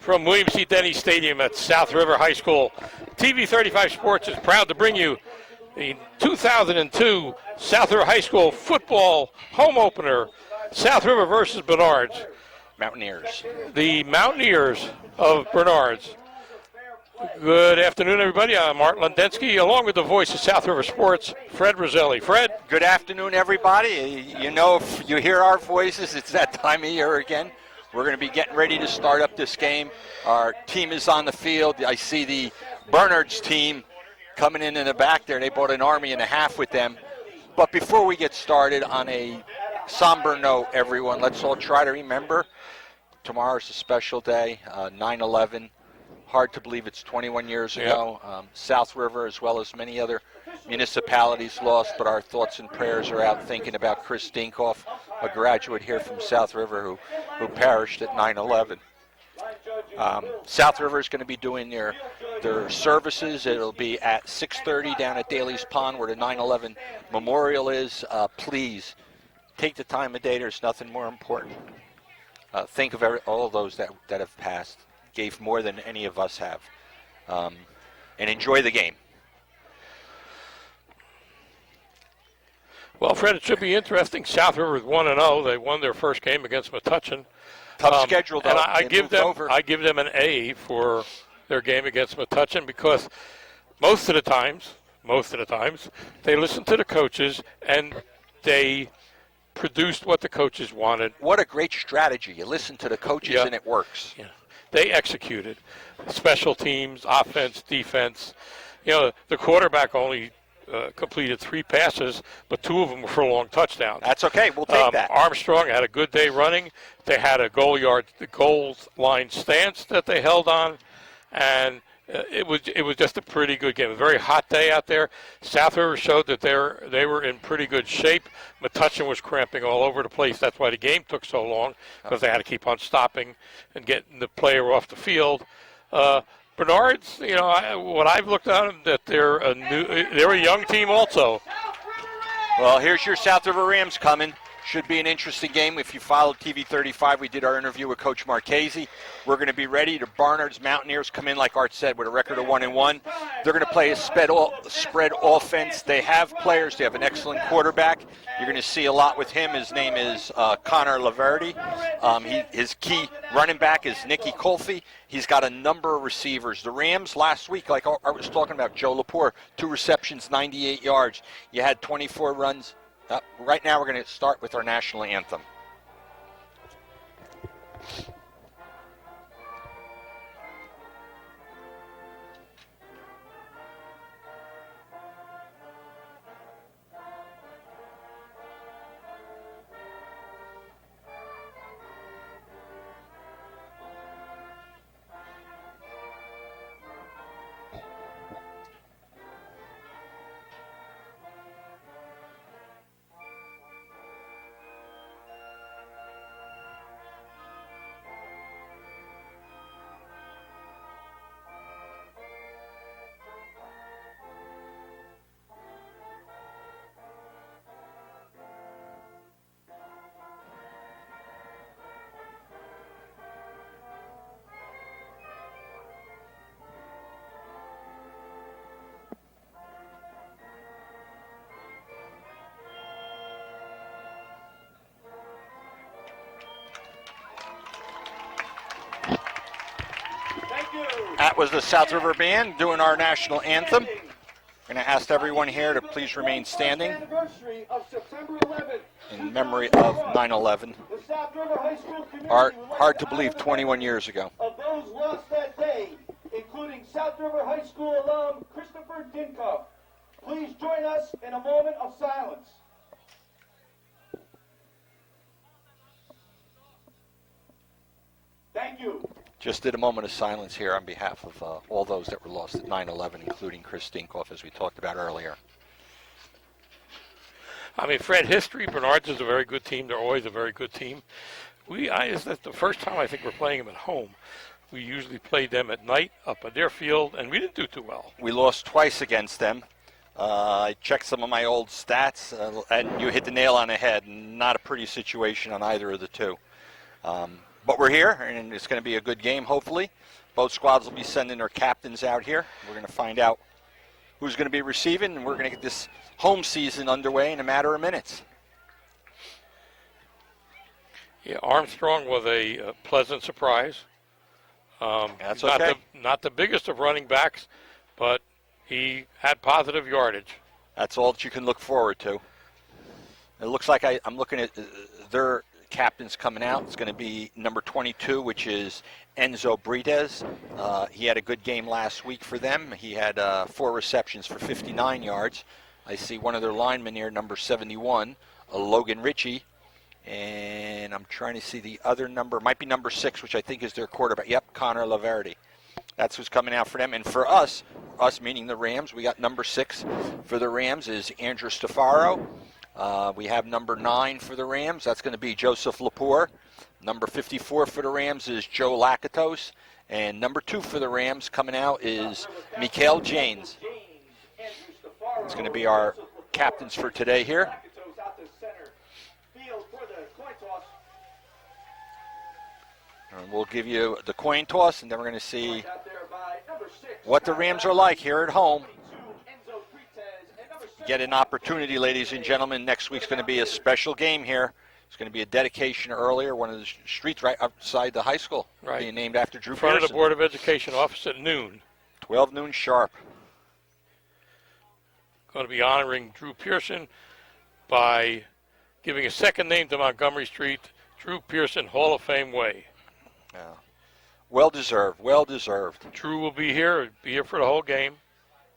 From William C. Denny Stadium at South River High School, TV 35 Sports is proud to bring you the 2002 South River High School football home opener, South River versus Bernards. Mountaineers. The Mountaineers of Bernards. Good afternoon, everybody. I'm Art Lundensky, along with the voice of South River Sports, Fred Roselli. Fred? Good afternoon, everybody. You know, if you hear our voices, it's that time of year again. We're going to be getting ready to start up this game. Our team is on the field. I see the Bernards team coming in the back there. They brought an army and a half with them. But before we get started, on a somber note, everyone, let's all try to remember tomorrow's a special day, 9/11. Hard to believe it's 21 years ago. South River, as well as many other municipalities, lost, but our thoughts and prayers are out thinking about Chris Dinkoff, a graduate here from South River who perished at 9/11. South River is going to be doing their services. It'll be at 6:30 down at Daly's Pond where the 9/11 memorial is. Please take the time of day. There's nothing more important. Think of all of those that have passed. Gave more than any of us have. And enjoy the game. Well, Fred, it should be interesting. South River is 1-0. They won their first game against Metuchen. Tough schedule, though. And I give them an A for their game against Metuchen because most of the times, they listened to the coaches and they produced what the coaches wanted. What a great strategy. You listen to the coaches and it works. Yeah. They executed. Special teams, offense, defense. You know, the quarterback only completed 3 passes, but 2 of them were for long touchdowns. That's okay. We'll take that. Armstrong had a good day running. They had a goal line stance that they held on, and it was just a pretty good game. A very hot day out there. South River showed that they were in pretty good shape. Metuchen was cramping all over the place. That's why the game took so long, because they had to keep on stopping and getting the player off the field. Bernards, you know, what I've looked at them, that they're a young team also. Well, here's your South River Rams coming. Should be an interesting game. If you followed TV 35, we did our interview with Coach Marchese. We're going to be ready. The Bernards Mountaineers come in, like Art said, with a record of 1-1. They're going to play a spread offense. They have players. They have an excellent quarterback. You're going to see a lot with him. His name is Connor Laverty. His key running back is Nicky Colfie. He's got a number of receivers. The Rams last week, like I was talking about, Joe Lepore, 2 receptions, 98 yards. You had 24 runs. Right now we're going to start with our national anthem. That was the South River Band doing our national anthem. I'm going to ask everyone here to please remain standing in memory of 9/11. Hard to believe, 21 years ago. Of those lost that day, including South River High School alum Christopher Dinkoff. Please join us in a moment of silence. Thank you. Just did a moment of silence here on behalf of all those that were lost at 9/11, including Chris Dinkoff, as we talked about earlier. I mean, Fred, history, Bernards is a very good team. They're always a very good team. That's the first time I think we're playing them at home. We usually played them at night up at their field, and we didn't do too well. We lost twice against them. I checked some of my old stats, and you hit the nail on the head. Not a pretty situation on either of the two. But we're here, and it's going to be a good game, hopefully. Both squads will be sending their captains out here. We're going to find out who's going to be receiving, and we're going to get this home season underway in a matter of minutes. Yeah, Armstrong was a pleasant surprise. That's okay. Not the biggest of running backs, but he had positive yardage. That's all that you can look forward to. It looks like I'm looking at their captains coming out. It's going to be number 22, which is Enzo Brites. He had a good game last week for them. He had 4 receptions for 59 yards. I see one of their linemen here, number 71, Logan Ritchie. And I'm trying to see the other number. Might be number 6, which I think is their quarterback. Yep, Connor Laverty. That's who's coming out for them. And for us meaning the Rams, we got number 6 for the Rams is Andrew Stefaro. We have number 9 for the Rams. That's going to be Joseph Lepore. Number 54 for the Rams is Joe Lakatos. And number 2 for the Rams coming out is Mikael Janes. It's going to be our captains for today here. And we'll give you the coin toss, and then we're going to see what the Rams are like here at home. Get an opportunity, ladies and gentlemen. Next week's going to be a special game here. It's going to be a dedication earlier, one of the streets right outside the high school, right, being named after Drew in front Pearson. of the Board of Education office at noon. 12 noon sharp. Going to be honoring Drew Pearson by giving a second name to Montgomery Street, Drew Pearson Hall of Fame Way. Well deserved, well deserved. Drew will be here for the whole game.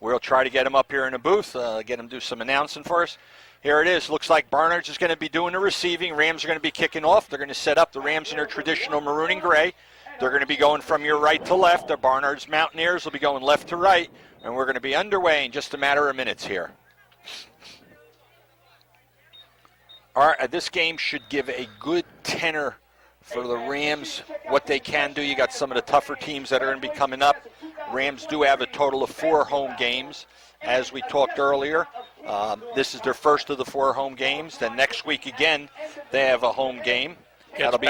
We'll try to get him up here in the booth, get him to do some announcing for us. Here it is. Looks like Barnard's is going to be doing the receiving. Rams are going to be kicking off. They're going to set up the Rams in their traditional maroon and gray. They're going to be going from your right to left. The Barnard's Mountaineers will be going left to right, and we're going to be underway in just a matter of minutes here. All right, this game should give a good tenor for the Rams, what they can do. You got some of the tougher teams that are going to be coming up. Rams do have a total of 4 home games, as we talked earlier. This is their first of the 4 home games. Then next week again, they have a home game. That'll be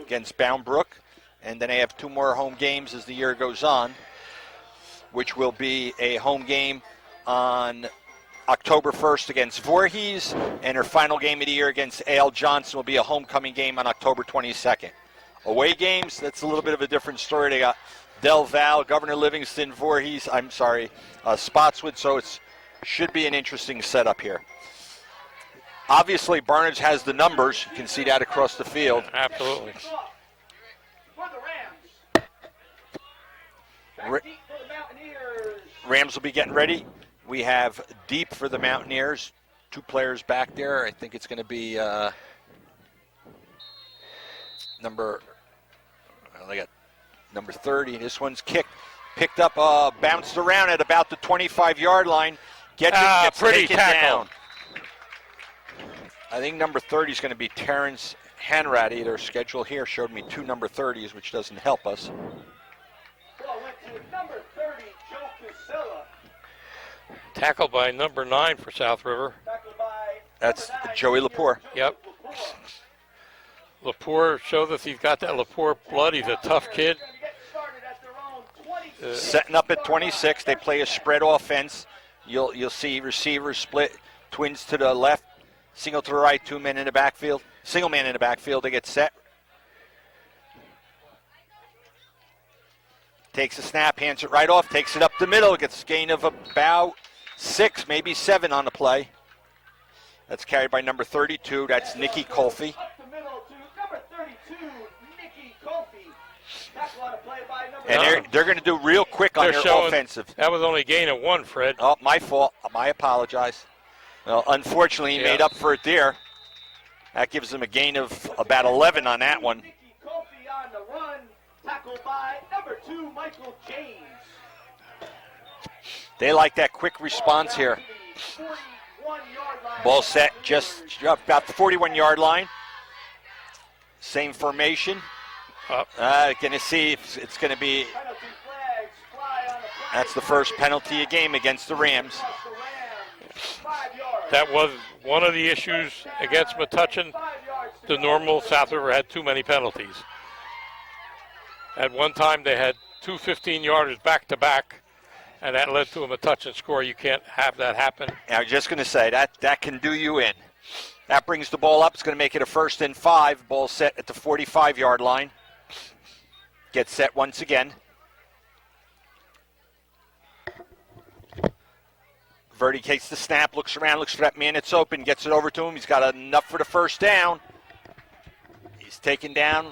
against Bound Brook. And then they have 2 more home games as the year goes on, which will be a home game on October 1st against Voorhees, and their final game of the year against A.L. Johnson will be a homecoming game on October 22nd. Away games, that's a little bit of a different story. They got Del Val, Governor Livingston, Voorhees, Spotswood, so it should be an interesting setup here. Obviously, Barnard's has the numbers. You can see that across the field. Absolutely. Rams will be getting ready. We have deep for the Mountaineers. 2 players back there. I think it's going to be number 30. This one's picked up, bounced around at about the 25-yard line. Gets pretty taken tackle. down. I think number 30 is going to be Terrence Hanratty. Their schedule here showed me 2 number 30s, which doesn't help us. Tackled by number 9 for South River. That's Joey Lepore. Yep. Lepore showed that he's got that Lepore blood. He's a tough kid. Setting up at 26. They play a spread offense. You'll see receivers split, twins to the left, single to the right, 2 men in the backfield. Single man in the backfield. They get set. Takes a snap, hands it right off, takes it up the middle, gets a gain of about 6, maybe 7 on the play. That's carried by number 32. That's Nikki Colfie. And they're going to do real quick on their offensive. That was only a gain of 1, Fred. Oh, my fault. I apologize. Well, unfortunately, he made up for it there. That gives them a gain of about 11 on that one. Tackled by number 2, Michael James. They like that quick response here. Ball set just about the 41-yard line. Same formation. Going to see if it's going to be. That's the first penalty of game against the Rams. That was one of the issues against Metuchen. the normal. South River had too many penalties. At one time, they had 2 15-yarders back-to-back, and that led to them a touch and score. You can't have that happen. I was just going to say, that can do you in. That brings the ball up. It's going to make it a 1st and 5. Ball set at the 45-yard line. Gets set once again. Verdi takes the snap, looks around, looks for that man that's open, gets it over to him. He's got enough for the 1st down. He's taken down.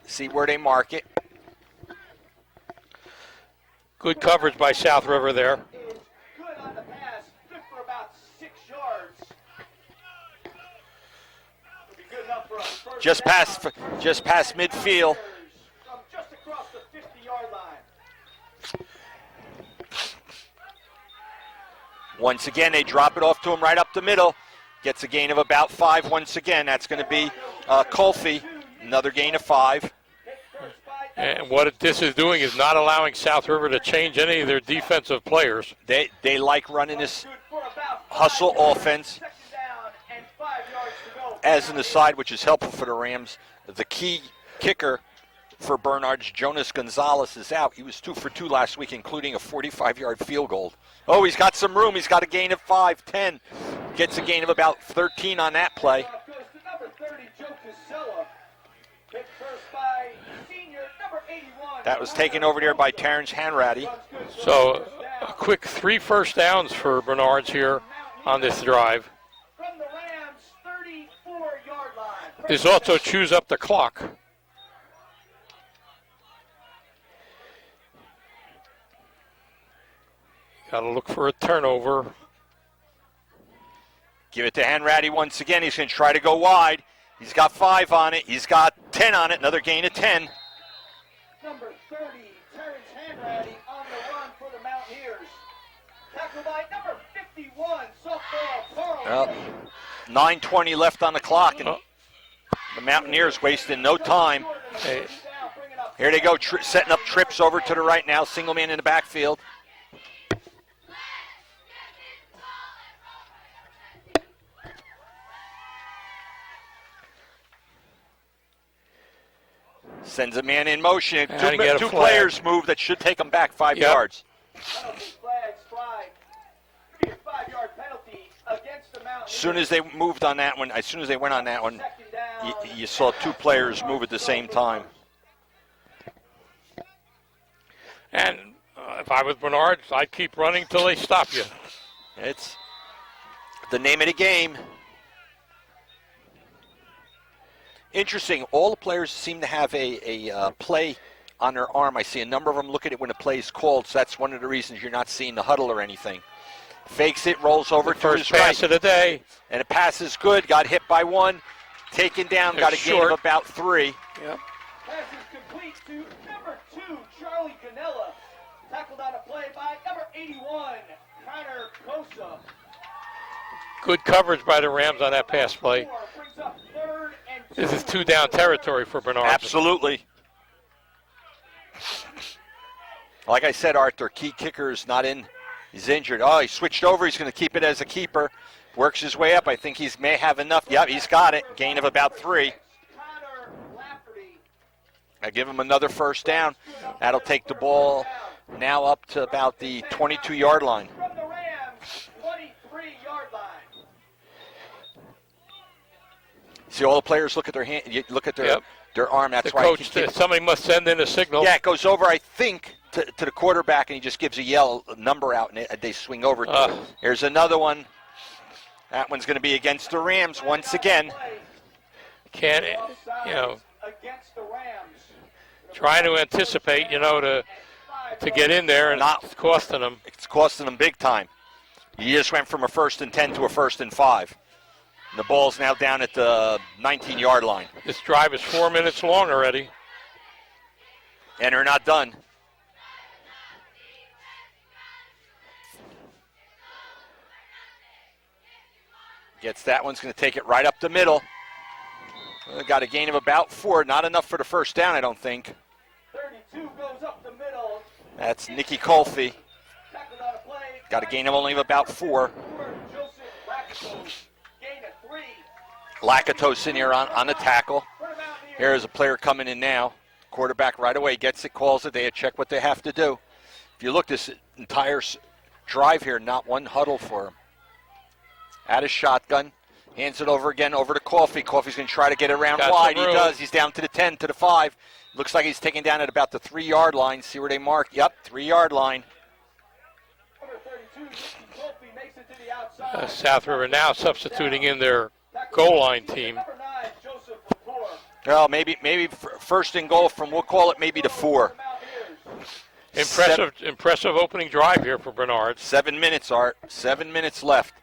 See where they mark it. Good coverage by South River there. Is good on the pass, good for about 6 yards. It'll be good enough for a first Just down. past midfield. From just across the 50-yard line. Once again, they drop it off to him right up the middle. Gets a gain of about 5 once again. That's going to be Colfie. Another gain of 5. And what this is doing is not allowing South River to change any of their defensive players. They like running this hustle offense. Second down and 5 yards to go. As an aside, which is helpful for the Rams, the key kicker for Bernards, Jonas Gonzalez, is out. He was 2 for 2 last week, including a 45-yard field goal. Oh, he's got some room. He's got a gain of 5, 10. Gets a gain of about 13 on that play. Off goes to number 30, Joe Casella. Hit first by senior, number 81. That was taken over there by Terrence Hanratty. So a quick 3 first downs for Bernards here on this drive. From the Rams, 34-yard line. This also chews up the clock. Got to look for a turnover. Give it to Hanratty once again. He's going to try to go wide. He's got 5 on it. He's got 10 on it. Another gain of 10. Number 30, Terrence Hanratty on the run for the Mountaineers. Tackled by number 51, softball Carl. Well, 9:20 left on the clock, and the Mountaineers wasting no time. Hey, Here they go, setting up trips over to the right now. Single man in the backfield. Sends a man in motion. And get a Two flag. players move that should take them back 5 Yep. yards. Penalty flags fly. Be a 5-yard penalty against the Mountaineers. As soon as they moved on that one, as soon as they went on that one, Second down. you saw 2 players move at the same time. and if I was Bernards, I'd keep running till they stop you. It's the name of the game. Interesting. All the players seem to have a play on their arm. I see a number of them look at it when a play is called, so that's one of the reasons you're not seeing the huddle or anything. Fakes it, rolls over to First his pass right, of the day. and the pass is good. Got hit by 1, taken down, got a gain Short. of about 3. Yep. Pass is complete to number 2, Charlie Ganella. Tackled on a play by number 81, Connor Kosa. Good coverage by the Rams on that pass play. Brings up 3rd and 2. This is 2-down territory for Bernards. Absolutely. Like I said, Art, their key kicker is not in. He's injured. Oh, he switched over. He's going to keep it as a keeper. Works his way up. I think he may have enough. Yep, he's got it. Gain of about 3. Connor Lafferty. I give him another first down. That'll take the ball now up to about the 22-yard line. From the Rams, 23-yard line. See, all the players look at their hand. You look at their Yep. their arm. That's The why. coach, somebody must send in a signal. Yeah, it goes over. I think to the quarterback, and he just gives a number out, and they swing over to it. Here's another one. That one's going to be against the Rams once again. Can't, Against the Rams. trying to anticipate, to get in there, and Not- it's costing them. It's costing them big time. You just went from a 1st and 10 to a 1st and 5. And the ball's now down at the 19-yard line. This drive is 4 minutes long already. And they're not done. Gets that one's going to take it right up the middle. Got a gain of about 4. Not enough for the first down, I don't think. 32 goes up the middle. That's Nicky Colfie. Tackled on a play. Got a gain of only about 4. Joseph Rackles. Gain of 3. Lakatos in here on the tackle. Here's a player coming in now. Quarterback right away gets it, calls it. They check what they have to do. If you look this entire drive here, not one huddle for him. At his shotgun, hands it over again, over to Coffee. Coffee's going to try to get it around Got wide. some He room. does. He's down to the 10, to the 5. Looks like he's taken down at about the 3-yard line. See where they mark? Yep, 3-yard line. South River now substituting in their goal line team. Well, maybe first and goal from, we'll call it maybe the 4. Impressive opening drive here for Bernards. 7 minutes, Art. 7 minutes left.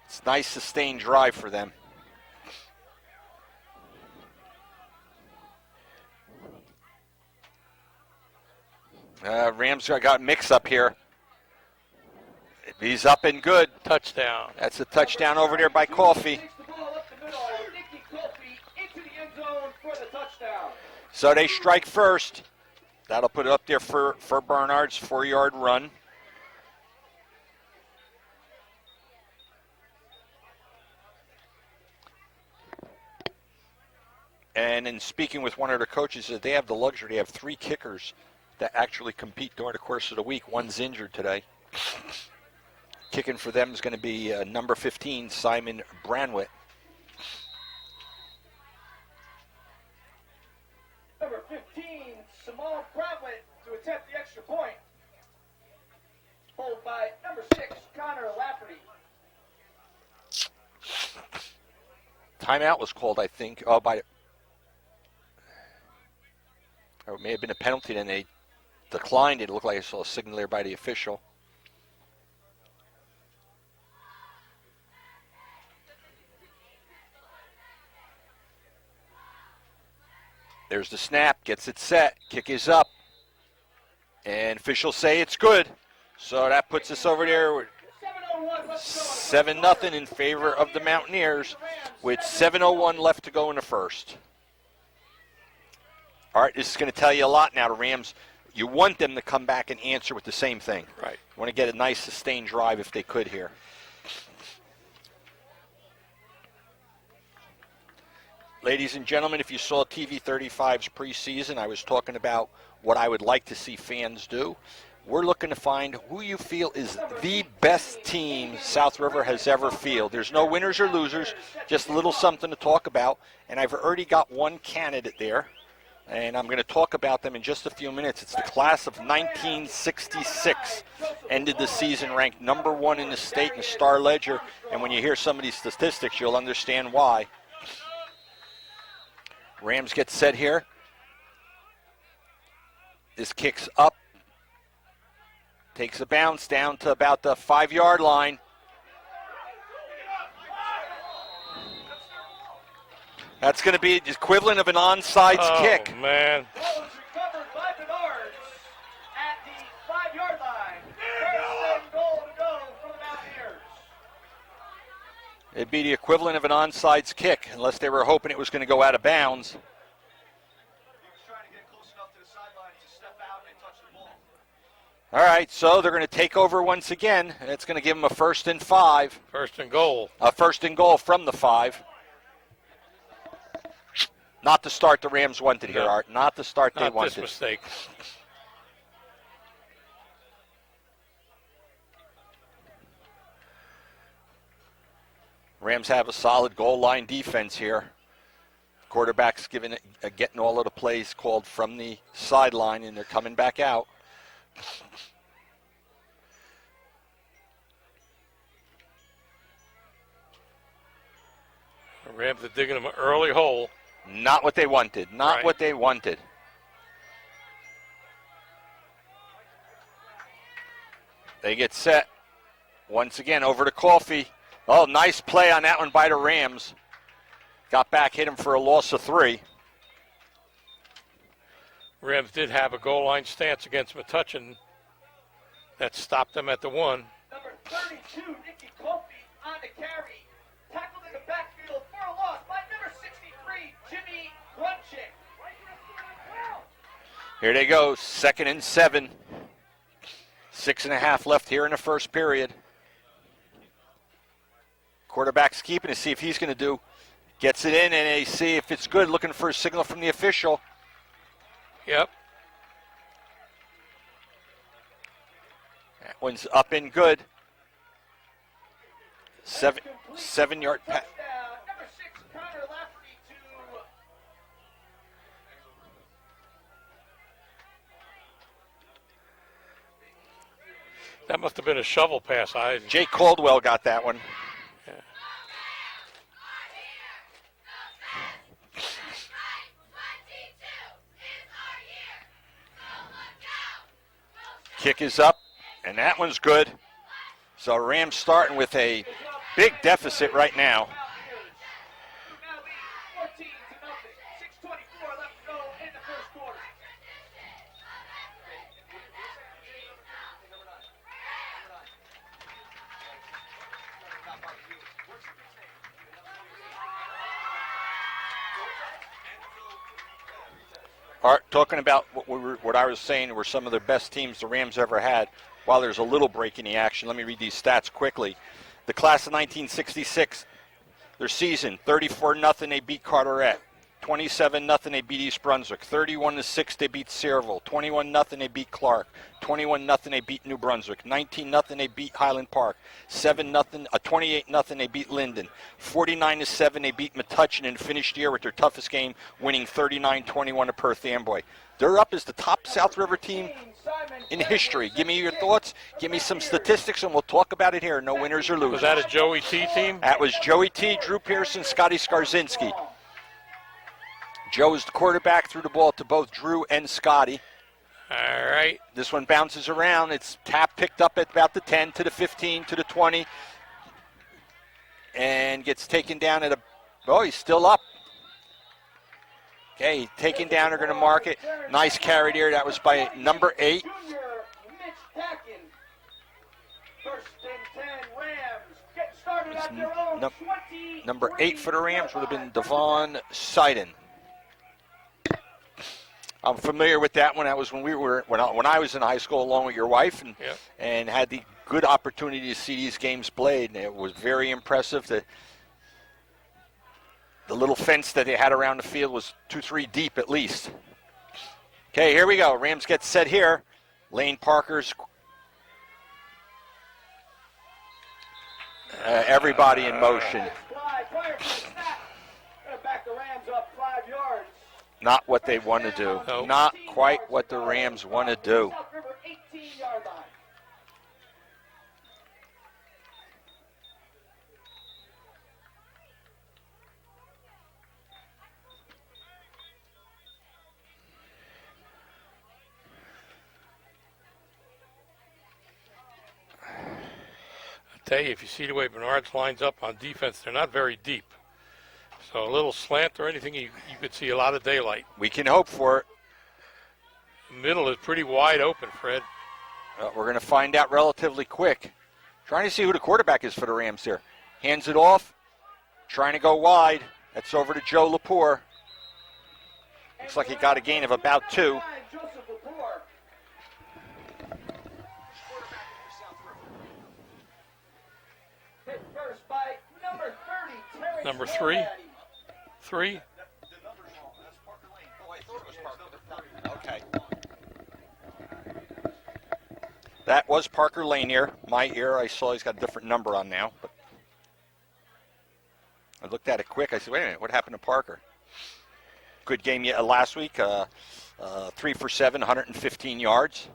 It's a nice sustained drive for them. Rams got mix up here. He's up and good. Touchdown. That's a touchdown over there by Coffee. So they strike first. That'll put it up there for Bernard's 4-yard run. And in speaking with one of their coaches, they have the luxury. They have 3 kickers that actually compete during the course of the week. One's injured today. Kicking for them is going to be number 15, Simon Branwitt. Number 15, Simone Branwitt to attempt the extra point. Followed by number 6, Connor Lafferty. Timeout was called, I think. Or it may have been a penalty, then they declined it. It looked like I saw a signal there by the official. There's the snap, gets it set, kick is up, and officials say it's good. So that puts us over there 7-0 in favor of the Mountaineers with 7:01 left to go in the first. All right, this is going to tell you a lot now. The Rams, you want them to come back and answer with the same thing. Right. You want to get a nice sustained drive if they could here. Ladies and gentlemen, if you saw TV 35's preseason, I was talking about what I would like to see fans do. We're looking to find who you feel is the best team South River has ever fielded. There's no winners or losers, just a little something to talk about. And I've already got one candidate there, and I'm going to talk about them in just a few minutes. It's the class of 1966. Ended the season ranked number 1 in the state in the Star Ledger. And when you hear some of these statistics, you'll understand why. Rams get set here. This kicks up. Takes a bounce down to about the 5-yard line. That's going to be the equivalent of an onside kick. Oh, man. Ball is recovered by Bernards at the 5-yard line. First and goal to go for the Mountaineers. It'd be the equivalent of an onside kick, unless they were hoping it was going to go out of bounds. He was trying to get close enough to the sideline to step out and touch the ball. All right, so they're going to take over once again, and it's going to give them a 1st and 5. First and goal. A 1st and goal from the 5. Not the start the Rams wanted here, No. Art. Not the start they Not wanted. this mistake. Rams have a solid goal line defense here. Quarterback's getting all of the plays called from the sideline, and they're coming back out. The Rams are digging them an early hole. Not what they wanted. Not Right. what they wanted. They get set. Once again, over to Coffee. Oh, nice play on that one by the Rams. Got back, hit him for a loss of 3. Rams did have a goal line stance against Metuchen that stopped them at the 1. Number 32, Nicky Kofi on the carry. Tackled in the backfield for a loss by number 63, Jimmy Grunchick. Here they go, 2nd and 7. 6.5 left here in the first period. Quarterback's keeping to see if he's going to Gets it in, and they see if it's good, looking for a signal from the official. Yep. That one's up and good. 7-yard pass. Number 6, Connor Lafferty to That must have been a shovel pass. Jake Caldwell got that one. Yeah. Kick is up, and that one's good. So Rams starting with a big deficit right now. now lead 14 to nothing. 6:24 left to go in the first quarter. Art, talking about what I was saying were some of the best teams the Rams ever had. While there's a little break in the action, let me read these stats quickly. The class of 1966, their season, 34-0, they beat Carteret. 27-0, they beat East Brunswick. 31-6, they beat Sayreville. 21-0, they beat Clark. 21-0, they beat New Brunswick. 19-0, they beat Highland Park. 28-0, they beat Linden. 49-7, they beat Metuchen and finished the year with their toughest game, winning 39-21 to Perth Amboy. They're up as the top South River team in history. Give me your thoughts. Give me some statistics, and we'll talk about it here. No winners or losers. Was that a Joey T team? That was Joey T, Drew Pearson, Scotty Skarzinski. Joe is the quarterback, threw the ball to both Drew and Scotty. All right. This one bounces around. It's picked up at about the 10 to the 15 to the 20. And gets taken down at he's still up. Okay, taken down, they're going to mark it. Nice carry there. That was by number 8. Junior Mitch Packin. First and 10 Rams. Getting started at their own 20. Number 8 for the Rams would have been Devon Seiden. I'm familiar with that one. That was when I was in high school along with your wife and had the good opportunity to see these games played. And it was very impressive. The little fence that they had around the field was 2-3 deep at least. Okay, here we go. Rams get set here. Lane Parker's everybody in motion. Back the Rams up 5 yards. Not what they want to do. Nope. Not quite what the Rams want to do. South River 18-yard line. I'll tell you, if you see the way Bernards lines up on defense, they're not very deep. So a little slant or anything, you could see a lot of daylight. We can hope for it. Middle is pretty wide open, Fred. We're going to find out relatively quick. Trying to see who the quarterback is for the Rams here. Hands it off. Trying to go wide. That's over to Joe Lepore. Looks like he got a gain of about 2. Joseph Lepore. Hit first by number 30, Terrence Number 3? Hanratty. 3? Okay. That was Parker Lane here. My ear, I saw he's got a different number on now. But I looked at it quick. I said, wait a minute, what happened to Parker? Good game last week. 3 for 7, 115 yards.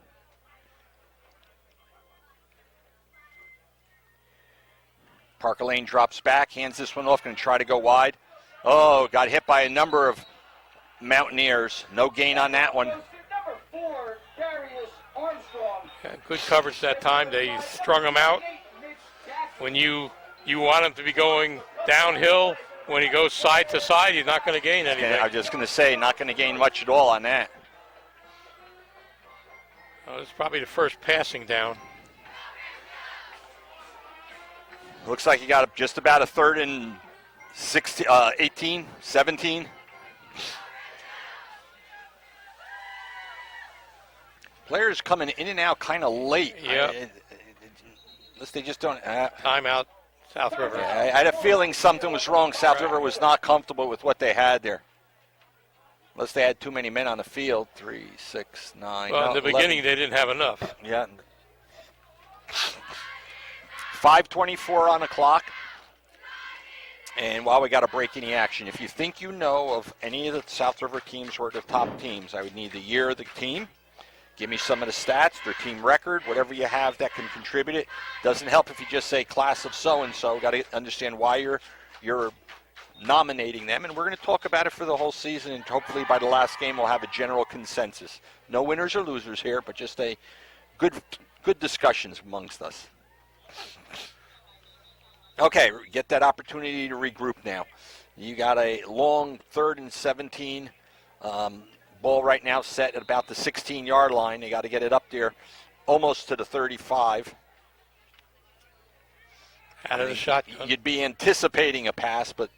Parker Lane drops back, hands this one off, going to try to go wide. Oh, got hit by a number of Mountaineers. No gain on that one. Number 4, Darius Armstrong. Yeah, good coverage that time. They strung him out. When you want him to be going downhill, when he goes side to side, he's not going to gain anything. I was just going to say, not going to gain much at all on that. Oh, it's probably the first passing down. Looks like he got just about a 3rd and 16, 18, 17. Players coming in and out kind of late. Yeah. Unless they just don't. Timeout South River. Yeah, I had a feeling something was wrong. South River was not comfortable with what they had there. Unless they had too many men on the field. 3, 6, 9. Well, no, in the 11. beginning, they didn't have enough. Yeah. 5:24 on the clock. And while we got a break in the action, if you think you know of any of the South River teams who are the top teams, I would need the year of the team. Give me some of the stats, their team record, whatever you have that can contribute it. Doesn't help if you just say class of so-and-so. Got to understand why you're nominating them. And we're going to talk about it for the whole season, and hopefully by the last game we'll have a general consensus. No winners or losers here, but just a good discussions amongst us. Okay, get that opportunity to regroup now. You got a long 3rd and 17 ball right now set at about the 16-yard line. They got to get it up there almost to the 35. Out of the shotgun. You'd be anticipating a pass, but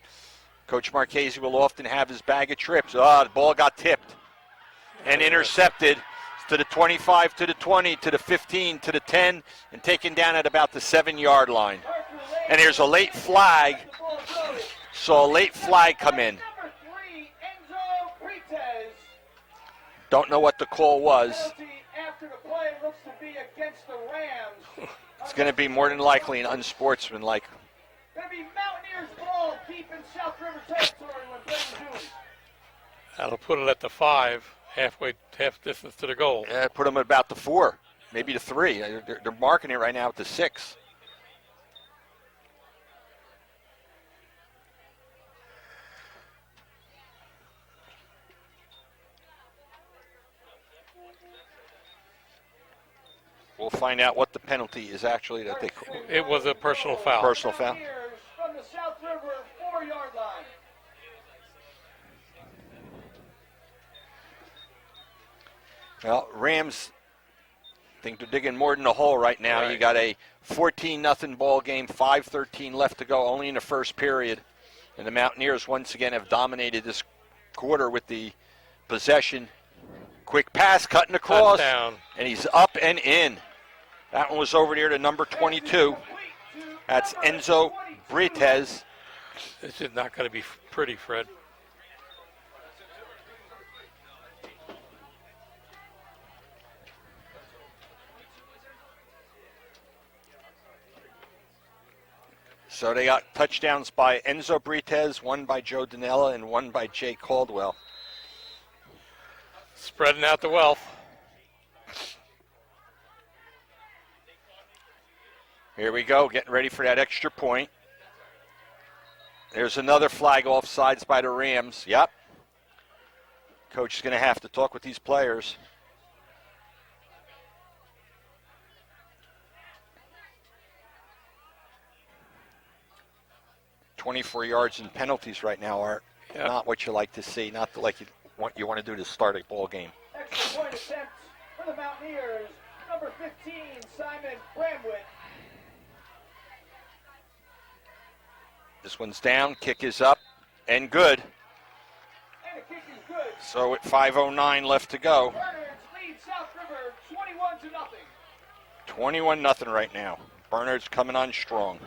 Coach Marchese will often have his bag of trips. The ball got tipped and intercepted to the 25, to the 20, to the 15, to the 10, and taken down at about the 7-yard line. And there's a late flag. Saw a late flag come in. Don't know what the call was. It's going to be more than likely an unsportsmanlike. Going to be Mountaineers ball deep in South River territory when playing June. That'll put it at the 5, half distance to the goal. Yeah, put them at about the 4, maybe the 3. They're marking it right now at the 6. We'll find out what the penalty is actually that they call. It was a personal foul. Personal foul. From the South River 4-yard line. Well, Rams think they're digging more than a hole right now. Right. You got a 14-0 ball game, 5:13 left to go, only in the first period. And the Mountaineers once again have dominated this quarter with the possession. Quick pass, cutting across, Touchdown. and he's up and in. That one was over there to number 22. That's Enzo Brites. This is not going to be pretty, Fred. So they got touchdowns by Enzo Brites, one by Joe Danella, and one by Jay Caldwell. Spreading out the wealth. Here we go, getting ready for that extra point. There's another flag offsides by the Rams. Yep. Coach is going to have to talk with these players. "24 yards in penalties right now are not what you like to see, not like you want to do to start a ball game. Extra point attempt for the Mountaineers. Number 15, Simon Bramwick. This one's down, kick is up, and good. And the kick is good. So at 5:09 left to go. Bernards lead South River 21-0. 21-0 right now. Bernards coming on strong.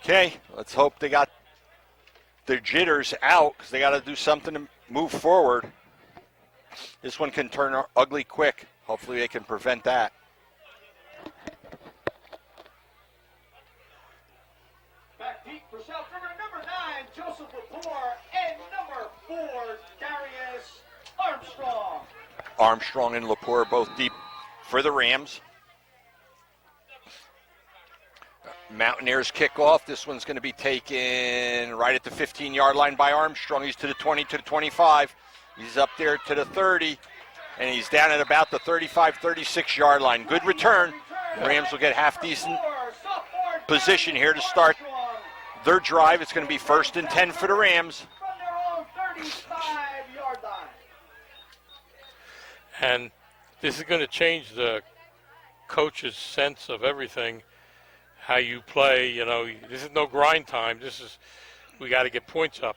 Okay, let's hope they got their jitters out because they got to do something to move forward. This one can turn ugly quick. Hopefully they can prevent that. Back deep for South River, number 9, Joseph Lepore, and number 4, Darius Armstrong. Armstrong and Lepore both deep for the Rams. Mountaineers kick off. This one's going to be taken right at the 15-yard line by Armstrong. He's to the 20, to the 25. He's up there to the 30, and he's down at about the 35, 36-yard line. Good return. Rams will get half-decent position here to start their drive. It's going to be 1st and 10 for the Rams. From their own 35-yard line. And this is going to change the coach's sense of everything. how you play. You know, this is no grind time. We got to get points up.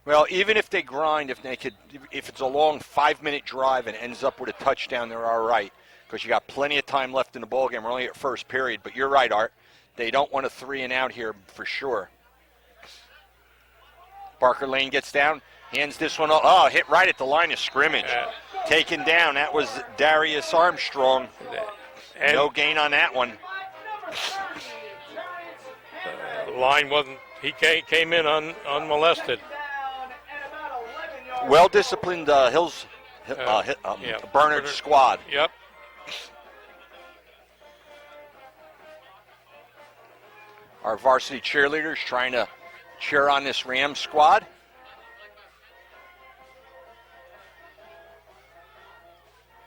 Well, even if they grind, if it's a long 5-minute drive and ends up with a touchdown, they're all right because you got plenty of time left in the ball game. We're only at first period, but you're right, Art. They don't want a 3 and out here for sure. Parker Lane gets down, hands this one off. Oh, hit right at the line of scrimmage. Taken down. That was Darius Armstrong. And no gain on that one. Line wasn't. He came in unmolested. Well-disciplined Bernard squad. Yep. Our varsity cheerleaders trying to cheer on this Rams squad.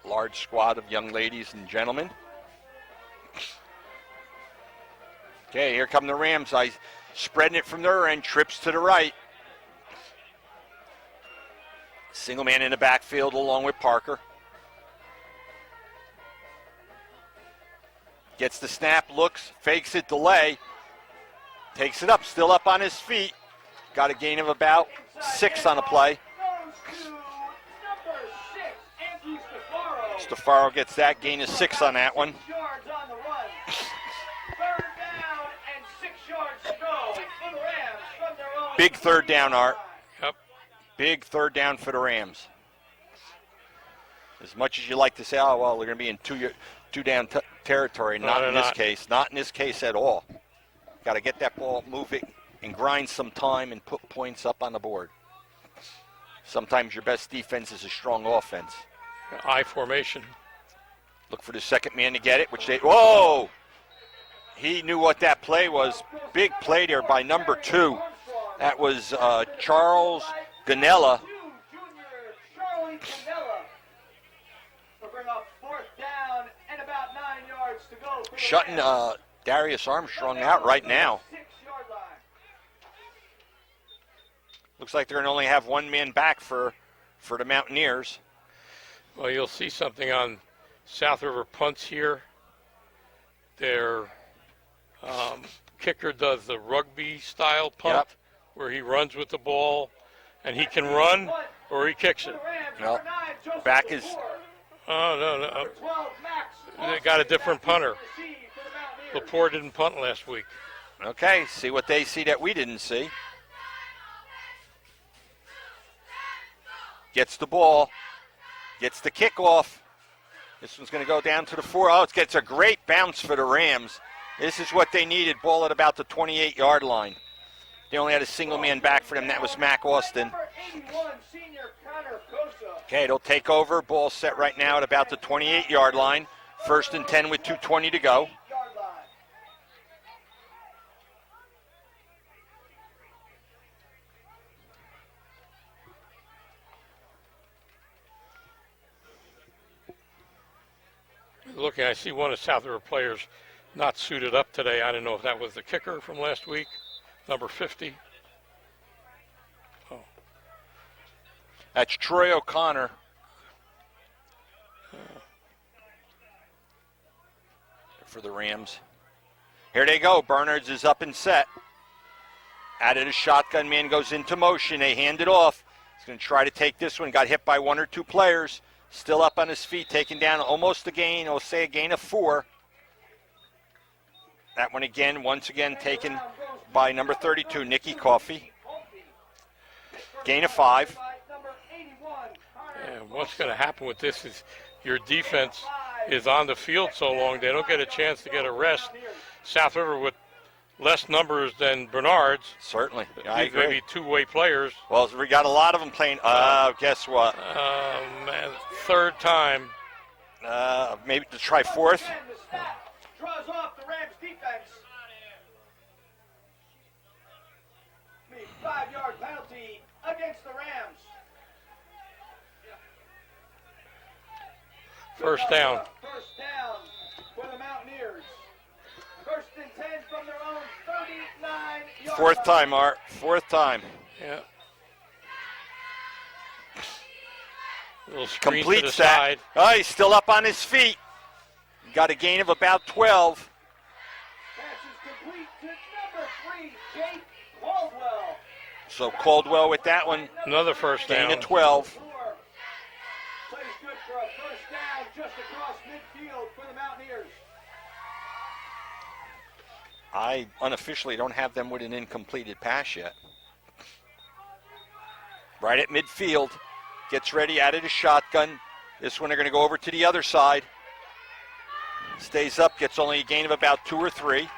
Large squad of young ladies and gentlemen. Okay, here come the Rams. Spreading it from their end, trips to the right. Single man in the backfield along with Parker. Gets the snap, looks, fakes it, delay. Takes it up, still up on his feet. Got a gain of about 6 on the play. Stafaro gets that, gain of 6 on that one. Big third down, Art. Yep. Big third down for the Rams. As much as you like to say, oh, well, they're going to be in two down territory. Not in this case. Not in this case at all. Got to get that ball moving and grind some time and put points up on the board. Sometimes your best defense is a strong offense. I formation. Look for the second man to get it, which they, whoa! He knew what that play was. Big play there by number 2. That was Charles Ganella. Shutting Darius Armstrong out right now. Looks like they're going to only have one man back for the Mountaineers. Well, you'll see something on South River punts here. Their kicker does the rugby-style punt, where he runs with the ball, and he can run or he kicks it. Well, back is... Oh, no. They got a different punter. Laporte didn't punt last week. Okay, see what they see that we didn't see. Gets the ball. Gets the kickoff. This one's going to go down to the 4. Oh, it gets a great bounce for the Rams. This is what they needed. Ball at about the 28-yard line. They only had a single man back for them. That was Mac Austin. Okay, they'll take over. Ball set right now at about the 28-yard line. 1st and 10 with 2:20 to go. Looking, I see one of South River players not suited up today. I don't know if that was the kicker from last week, number 50. Oh. That's Troy O'Connor. For the Rams. Here they go. Bernards is up and set. Added a shotgun. Man goes into motion. They hand it off. He's going to try to take this one. Got hit by 1 or 2 players. Still up on his feet. Taken down almost a gain. I'll say a gain of 4. That one again, once again, taken by number 32, Nikki Coffey. Gain of 5. Yeah, what's going to happen with this is your defense is on the field so long, they don't get a chance to get a rest. South River with less numbers than Bernards. Certainly. Yeah, I agree. Maybe two-way players. Well, we got a lot of them playing. Guess what? Man, 3rd time. Maybe to try 4th. Draws off the Rams defense. 5-yard penalty against the Rams. First down. First down for the Mountaineers. 1st and 10 from their own 39-yard 4th time, Art. 4th time. Yeah. Little screen Complete to the sack. side. Oh, he's still up on his feet. Got a gain of about 12. Passes So Caldwell with that one, Another first gain down. of 12. Plays good for a first down just across midfield for the Mountaineers. I unofficially don't have them with an incompleted pass yet. Right at midfield. Gets ready, added a shotgun. This one they're going to go over to the other side. Stays up, gets only a gain of about 2 or 3.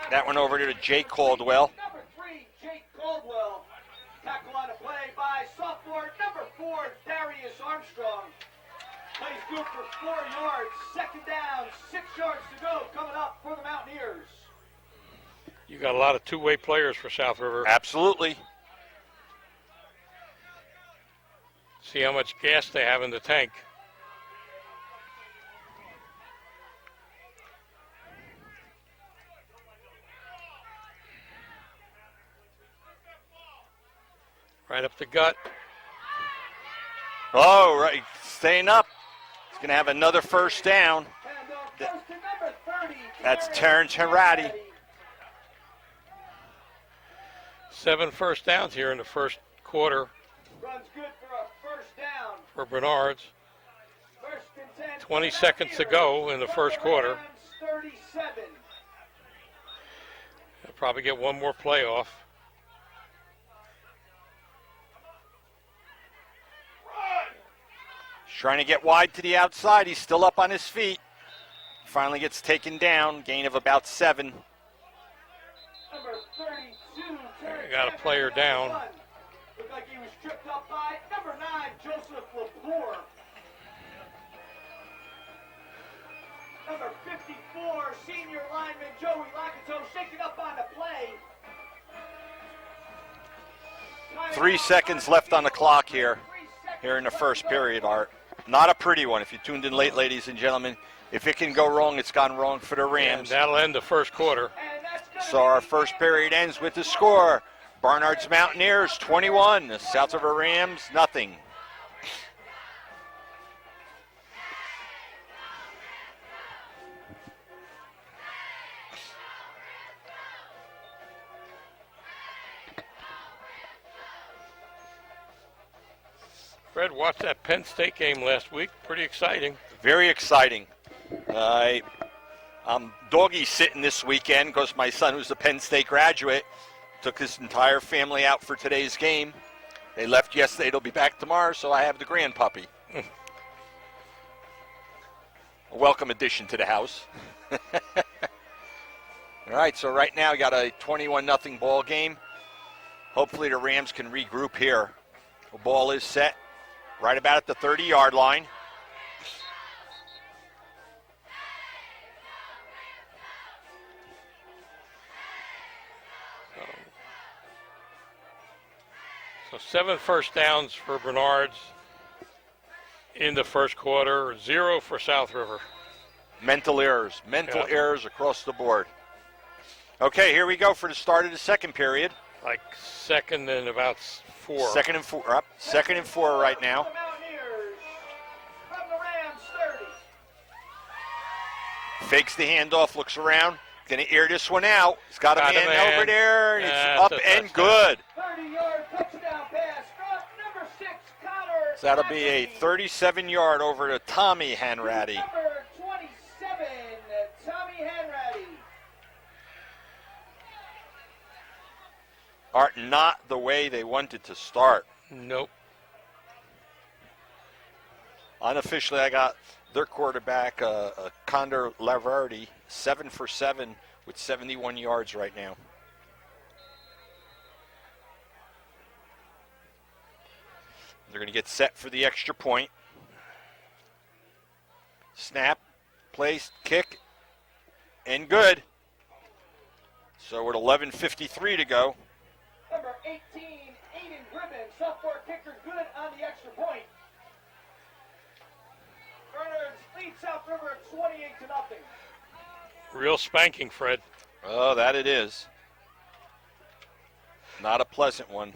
That one over to Jake Caldwell. Number 3, Jake Caldwell. Tackle on the play by sophomore number 4, Darius Armstrong. Plays good for 4 yards. Second down, 6 yards to go. Coming up for the Mountaineers. You got a lot of two-way players for South River. Absolutely. See how much gas they have in the tank. Right up the gut. Oh, right. Staying up. He's going to have another first down. Handoff goes to number 30. That's Terrence Harati. 7 first downs here in the first quarter Runs good for a first down. for Bernards. First and 10. 20 seconds to go in the first quarter. 37. They'll probably get one more play off. He's trying to get wide to the outside. He's still up on his feet. Finally gets taken down. Gain of about 7. Number 32. They got a player down. Looked like he was tripped up by number 9, Joseph LaFleur. Number 54, senior lineman Joey Lakato shaken up on the play. 3 seconds left on the clock here in the first period, Art. Not a pretty one. If you tuned in late, ladies and gentlemen, if it can go wrong, it's gone wrong for the And Rams. that'll end the first quarter. So our first period ends with the score. Barnard's Mountaineers 21, the South River Rams nothing. Fred watched that Penn State game last week. Pretty exciting. Very exciting. I'm doggy sitting this weekend because my son, who's a Penn State graduate, took his entire family out for today's game. They left yesterday. They'll be back tomorrow, so I have the grandpuppy. A welcome addition to the house. All right, so right now we got a 21-0 ball game. Hopefully the Rams can regroup here. The ball is set right about at the 30-yard line. So 7 first downs for Bernards in the first quarter, 0 for South River. Mental errors across the board. Okay, here we go for the start of the second period. Like second and about 4. Second and 4, up. Second and 4 right now. The Mountaineers from the Rams 30. Fakes the handoff, looks around. Gonna air this one out. He's got a Got a man man. over there, and it's That's up a and touchdown. good. 30-yard touchdown pass from number 6, Connor. So that'll be a 37-yard over to Tommy Hanratty. Number 27, Tommy Hanratty. Are not the way they wanted to start. Nope. Unofficially, I got their quarterback, Condor Laverty, 7 for 7 with 71 yards right now. They're going to get set for the extra point. Snap, placed, kick, and good. So with 11:53 to go. Number 18, Aiden Gribben, sophomore kicker, good on the extra point. Bernards lead South River at 28-0. Real spanking, Fred. Oh, that it is. Not a pleasant one.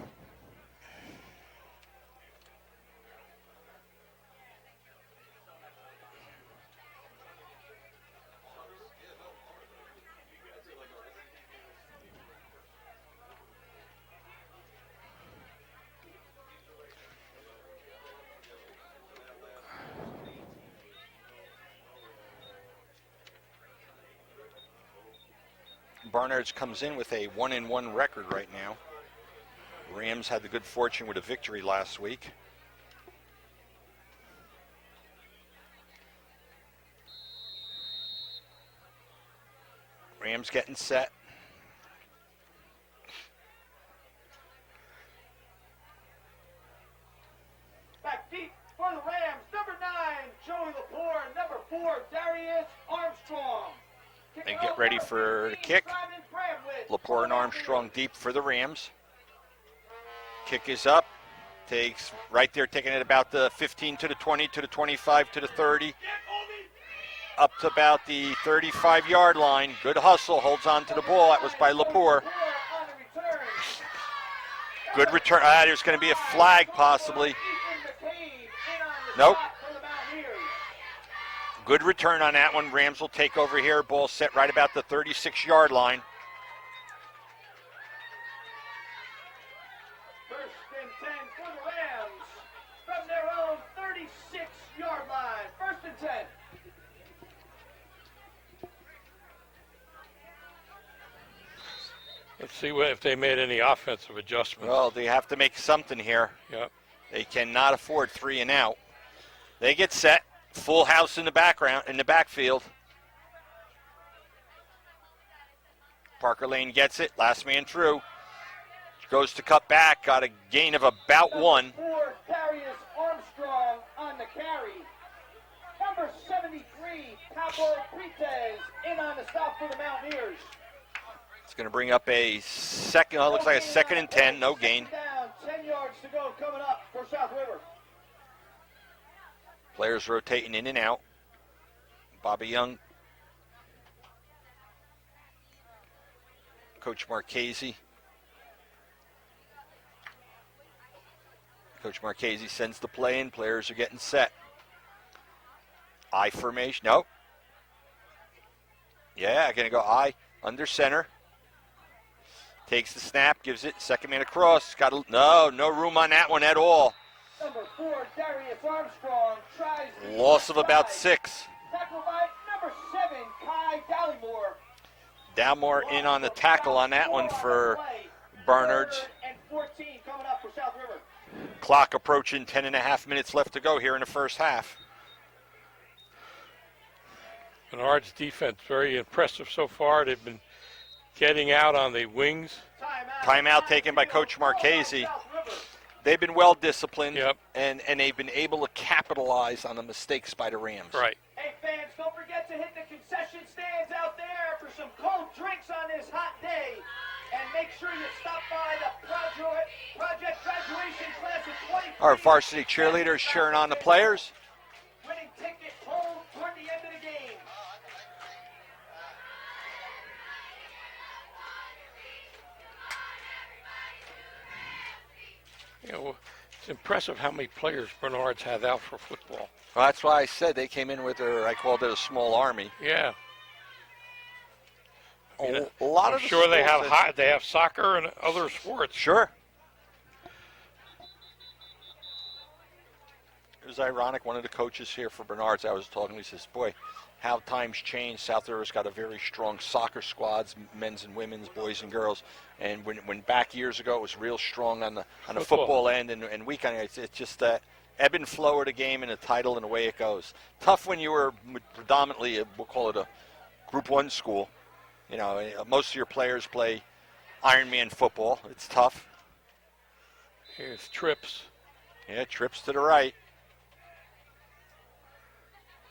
Bernards comes in with a 1-1 record right now. Rams had the good fortune with a victory last week. Rams getting set. Back deep for the Rams. Number 9, Joey Lepore. Number 4, Darius Armstrong. And get ready for the kick. Lepore and Armstrong deep for the Rams. Kick is up. Takes right there, taking it about the 15 to the 20 to the 25 to the 30. Up to about the 35-yard line. Good hustle. Holds on to the ball. That was by Lepore. Good return. There's going to be a flag possibly. Nope. Good return on that one. Rams will take over here. Ball set right about the 36-yard line. First and 10 for the Rams from their own 36-yard line. First and 10. Let's see if they made any offensive adjustments. Well, they have to make something here. Yep. They cannot afford 3 and out. They get set. Full house in the backfield. Parker Lane gets it. Last man through. Goes to cut back. Got a gain of about 1. For Darius Armstrong on the carry. Number 73, Pablo Pretez in on the stop for the Mountaineers. It's going to bring up a second. Oh, it looks like a 2nd and 10. No gain. Down, 10 yards to go coming up for South River. Players rotating in and out. Bobby Young. Coach Marchese. Coach Marchese sends the play in. Players are getting set. I formation. No. Yeah, going to go I under center. Takes the snap, gives it. Second man across. No room on that one at all. Number 4, Darius Armstrong tries. Loss of about 6. Tackled by number 7, Kai Dallymore. Dalmore in on the tackle on that one for Bernards. And 14 coming up for South River. Clock approaching 10.5 minutes left to go here in the first half. Bernard's defense very impressive so far. They've been getting out on the wings. Timeout taken by Coach Marchese. They've been well disciplined, Yep. and they've been able to capitalize on the mistakes by the Rams. Right. Hey fans, don't forget to hit the concession stands out there for some cold drinks on this hot day. And make sure you stop by the project graduation class of 20. Our varsity cheerleaders cheering on the players. Winning tickets home toward the end of the game. You know, it's impressive how many players Bernard's have out for football. Well, that's why I said they came in with I called it a small army. Yeah. A lot I'm of the sure they schools they have soccer and other sports. Sure. It was ironic. One of the coaches here for Bernards, I was talking, he says, boy, how times change. South River's got a very strong soccer squads, men's and women's, boys and girls. And when back years ago, it was real strong on the football end and weekend. It's just that ebb and flow of the game and the title and the way it goes. Tough when you were predominantly, we'll call it a Group 1 school. You know, most of your players play Ironman football. It's tough. Here's trips. Yeah, trips to the right.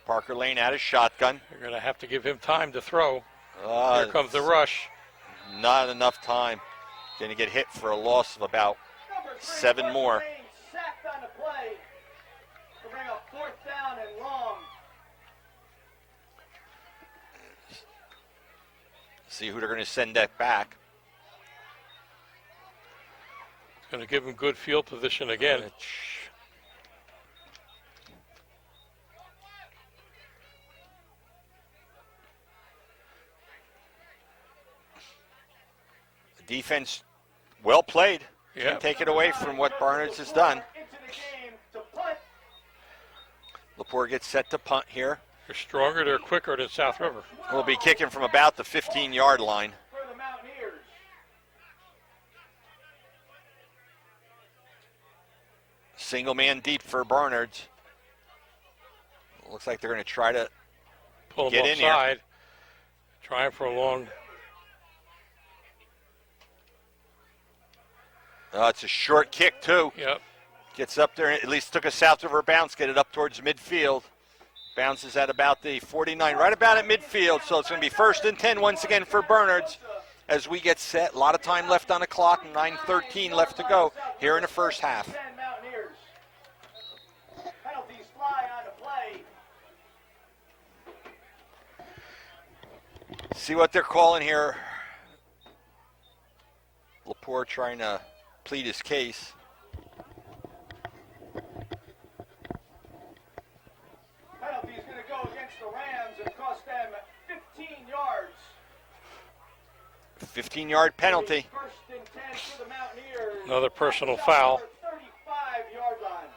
Parker Lane out of shotgun. They're going to have to give him time to throw. Here Here comes the rush. Not enough time. Going to get hit for a loss of about 7 more. Sacked on the play to bring a 4th down and long. See who they're going to send that back. It's going to give him good field position again. Defense, well played. Yeah. Can't take it away from what Bernards has done. Into the game to punt. Lepore gets set to punt here. They're stronger, they're quicker than South River. We'll be kicking from about the 15-yard line. For the Single man deep for Bernards. Looks like they're going to try to Pull him get in here. offside. Trying for a long. It's a short kick, too. Yep. Gets up there, at least took a South River bounce, get it up towards midfield. Bounces at about the 49, right about at midfield. So it's going to be 1st and 10 once again for Bernards as we get set. A lot of time left on the clock, 9:13 left to go here in the first half. Penalties fly on the play. See what they're calling here. Lepore trying to plead his case. Penalty is going to go against the Rams and cost them 15 yards. 15-yard penalty. 1st and 10 for the Mountaineers. Another personal foul. 35-yard line.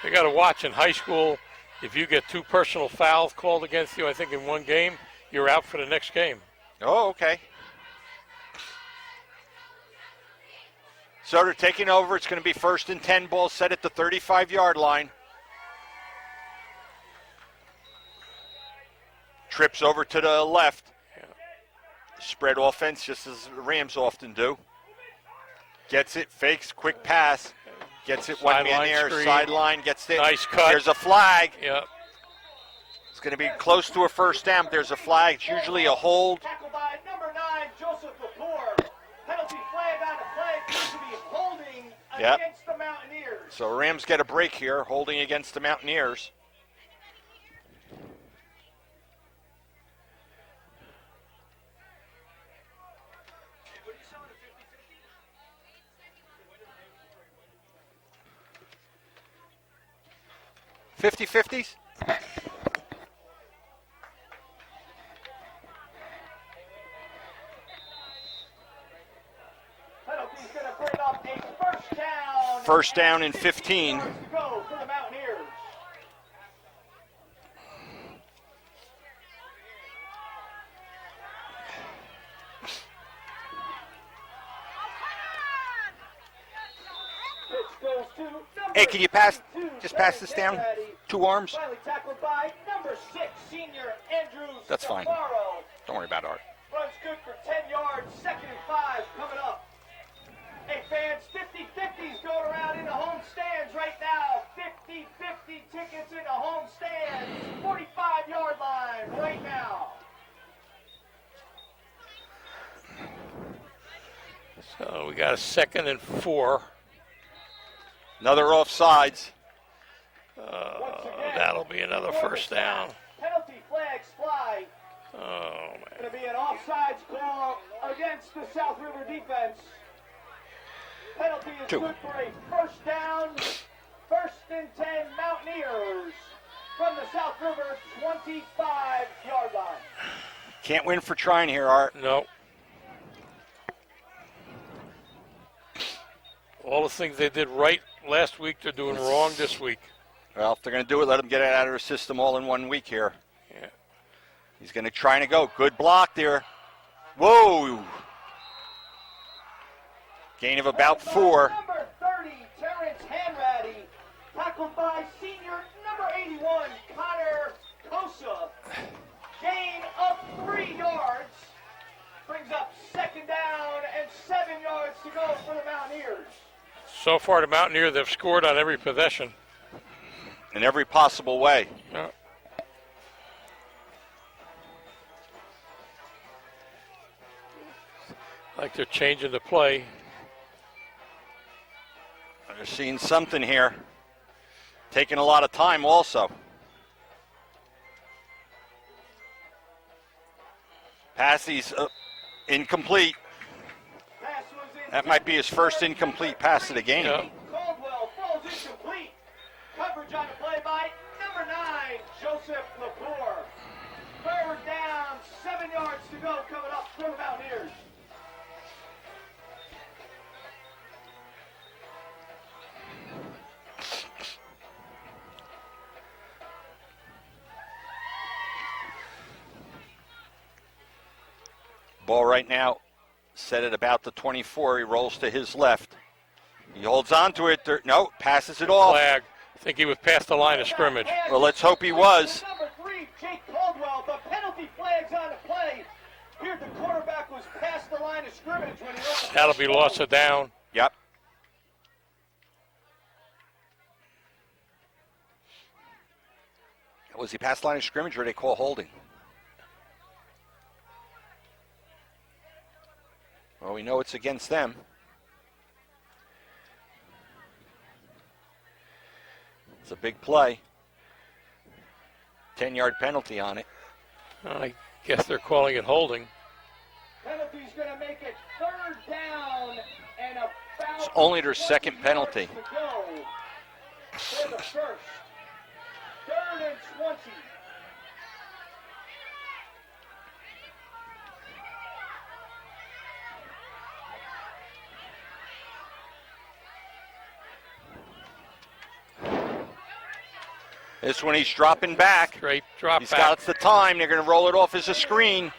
You got to watch in high school. If you get 2 personal fouls called against you, I think in one game, you're out for the next game. Oh, okay. So they're taking over. It's going to be 1st and 10, ball set at the 35-yard line. Trips over to the left. Yeah. Spread offense, just as the Rams often do. Gets it, fakes, quick pass. Gets it, one man Sideline there, screen. sideline, gets it. Nice cut. There's a flag. Yep. It's going to be close to a first down. There's a flag. It's usually a hold. Tackled by number 9, Joseph Lepore. Penalty flag on the play. Appears to be holding Yep. against the Mountaineers. So Rams get a break here, holding against the Mountaineers. $50-50s? Penalty's going to bring up a first down. First down and 15. To go for the Mountaineers. Pitch goes to number Hey, can you pass, 22, just pass this down? Terrence 2 arms? Finally tackled by number 6, senior Andrews. That's fine. Navarro. Don't worry about Art. Runs good for 10 yards. 2nd and 5 coming up. Hey, fans, 50-50s going around in the home stands right now. 50-50 tickets in the home stands. 45-yard line right now. So we got a 2nd and 4. Another offsides. Once again, That'll be another first down. Penalty flags fly. Oh, man. Going to be an offsides call against the South River defense. Penalty is 2. good for a first down. 1st and 10 Mountaineers from the South River 25-yard line. Can't win for trying here, Art. No. All the things they did right last week, they're doing wrong this week. Well, if they're going to do it, let them get it out of their system all in 1 week here. Yeah. He's going to try to go. Good block there. Whoa. Gain of about 4. Number 30, Terrence Hanratty, tackled by senior number 81, Connor Kosa. Gain of 3 yards. Brings up 2nd down and 7 yards to go for the Mountaineers. So far, the Mountaineers, they've scored on every possession. In every possible way. Yeah. Like they're changing the play. They're seeing something here. Taking a lot of time also. Pass, he's incomplete. Pass was in. That might be his first incomplete pass of the game. Yeah. Caldwell falls incomplete. Coverage on the play by number 9, Joseph Lepore. 3rd down, 7 yards to go coming up for the Mountaineers. Ball right now set at about the 24. He rolls to his left. He holds on to it. No, passes it off. Flag. I think he was past the line of scrimmage. Well, let's hope he was. Number 3, Jake Caldwell. The penalty flag's on the play. Here, the quarterback was past the line of scrimmage when he opened. That'll be loss of down. Yep. Was he past the line of scrimmage or did they call holding? Well, we know it's against them. It's a big play. 10-yard penalty on it. I guess they're calling it holding. Penalty's going to make it 3rd down and about It's only their second penalty. to go for the first. 3rd and 20. This one he's dropping back. Straight drop He's back. got the time. They're going to roll it off as a screen.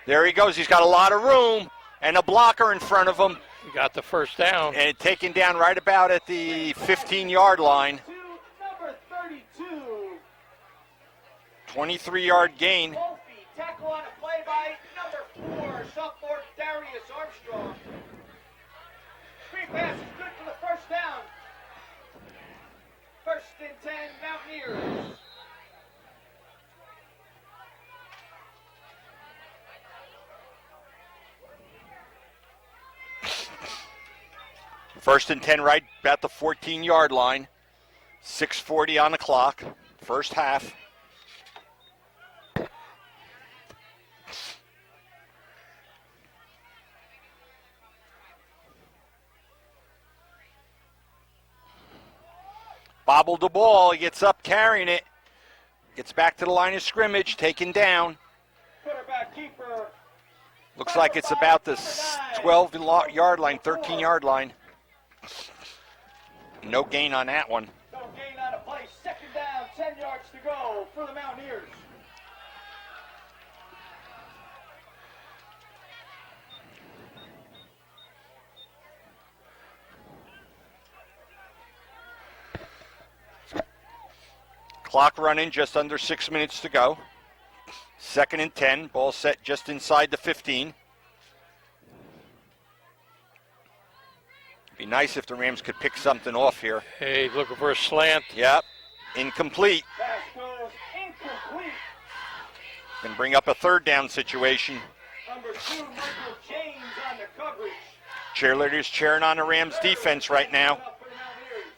There he goes. He's got a lot of room and a blocker in front of him. He got the first down. And taken down right about at the 15-yard line. To number 32. 23-yard gain. Wolfie, tackle on a play by number 4, sophomore Darius Armstrong. Screen pass is good for the first down. 1st and 10, Mountaineers. First and 10 right about the 14-yard line. 6:40 on the clock. First half. Bobbled the ball. He gets up carrying it. Gets back to the line of scrimmage. Taken down. Quarterback keeper. Looks like it's about the 12-yard line, 13-yard line. No gain on that one. No gain on a play. 2nd down, 10 yards to go for the Mountaineers. Clock running, just under 6 minutes to go. 2nd and 10, ball set just inside the 15. Be nice if the Rams could pick something off here. Hey, looking for a slant. Yep, incomplete. Pass goes incomplete. Can bring up a 3rd down situation. Number 2, Michael James on the coverage. Cheerleaders cheering on the Rams defense right now. Up for the Mountaineers.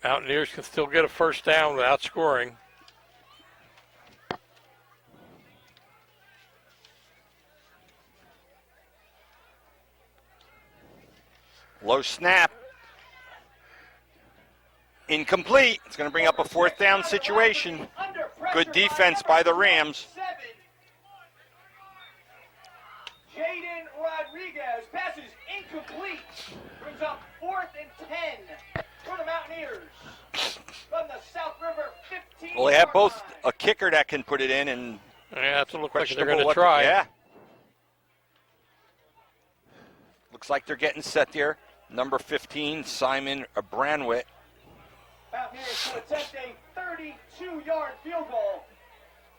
Mountaineers can still get a first down without scoring. Low snap. Incomplete. It's going to bring up a 4th down situation. Under pressure Good defense by the Rams. 7. Jaden Rodriguez passes incomplete. Brings up 4th and 10 for the Mountaineers. From the South River 15. Well, they have both a kicker that can put it in and Yeah, that's what it looks like they're questionable going to what- try. Yeah. Looks like they're getting set there. Number 15, Simon Branwitt. Mountaineers to attempt a 32-yard field goal.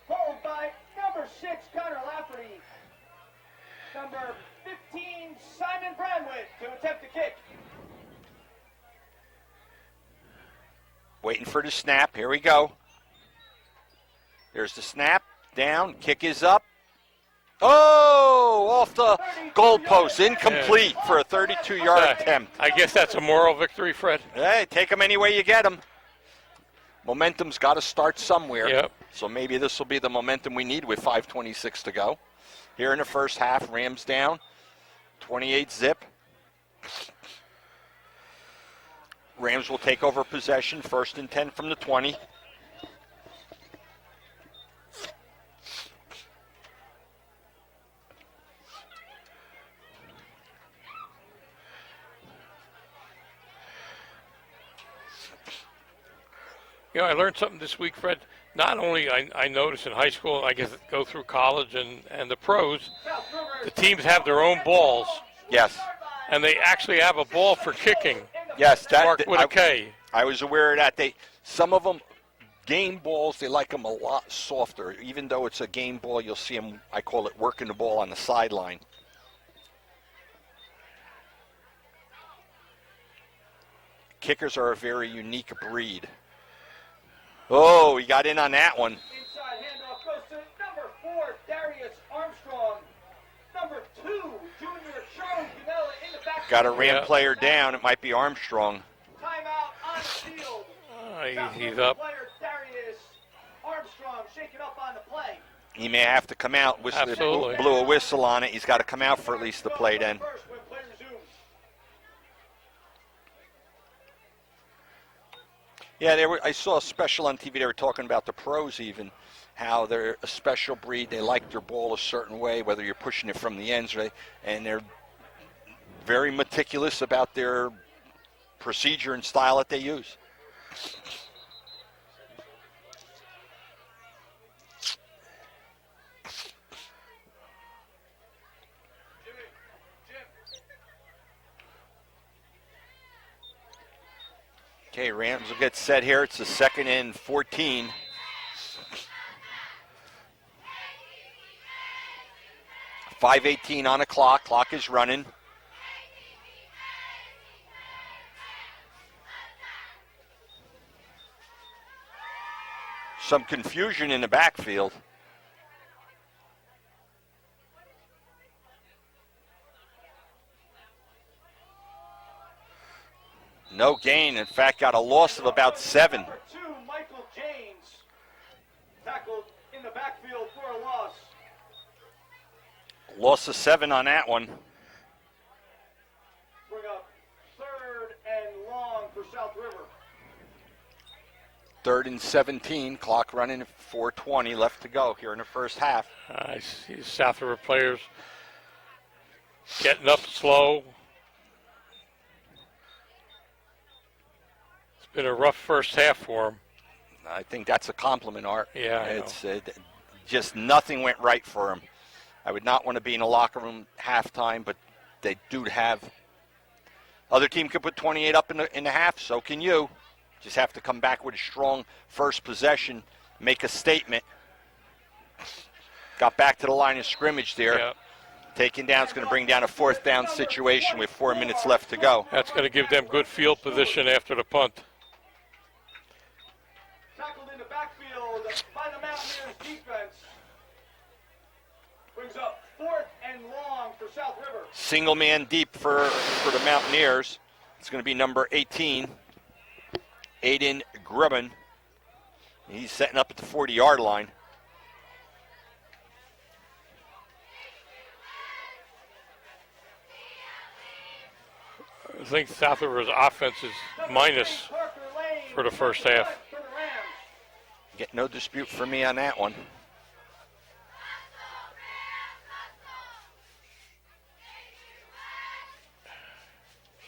Hold by number 6, Connor Lafferty. Number 15, Simon Branwitt to attempt the kick. Waiting for the snap. Here we go. There's the snap. Down. Kick is up. Oh, off the goalpost. Incomplete for a 32-yard attempt. I guess that's a moral victory, Fred. Hey, take them any way you get them. Momentum's got to start somewhere. Yep. So maybe this will be the momentum we need with 5:26 to go. Here in the first half, Rams down. 28-zip. Rams will take over possession. 1st and 10 from the 20. I learned something this week, Fred. Not only I noticed in high school, I guess go through college and the pros, the teams have their own balls, Yes. and they actually have a ball for kicking, Yes, marked with a K. I was aware of that. Some of them, game balls, they like them a lot softer. Even though it's a game ball, you'll see them, I call it working the ball on the sideline. Kickers are a very unique breed. Oh, he got in on that one. Inside handoff goes to number 4, Darius Armstrong. Number 2, junior Charlie Canella in the back. Got a Ram player down. It might be Armstrong. Timeout on the field. He's up. Player Darius Armstrong shaking up on the play. He may have to come out. Absolutely. Blew a whistle on it. He's got to come out for at least the play then. First when play resumes. Yeah, I saw a special on TV. They were talking about the pros even, how they're a special breed. They like their ball a certain way, whether you're pushing it from the ends, right? And they're very meticulous about their procedure and style that they use. Okay, Rams will get set here. It's the 2nd and 14. .5:18 on the clock. Clock is running. Some confusion in the backfield. No gain. In fact, got a loss of about 7. Number 2, Michael James. Tackled in the backfield for a loss. Loss of 7 on that one. Bring up 3rd and long for South River. 3rd and 17. Clock running. 4:20 left to go here in the first half. I see the South River players getting up slow. It's been a rough first half for them. I think that's a compliment, Art. Yeah, I it's just nothing went right for him. I would not want to be in a locker room halftime, but they do have. Other team could put 28 up in the half. So can you. Just have to come back with a strong first possession, make a statement. Got back to the line of scrimmage there. Yeah. Taken down. It's going to bring down a 4th down situation with 4 minutes left to go. That's going to give them good field position after the punt. Tackled in the backfield by the Mountaineers defense. Brings up 4th and long for South River. Single man deep for the Mountaineers. It's going to be number 18, Aiden Grubben. He's setting up at the 40-yard line. I think South River's offense is minus for the first half. Get no dispute for me on that one.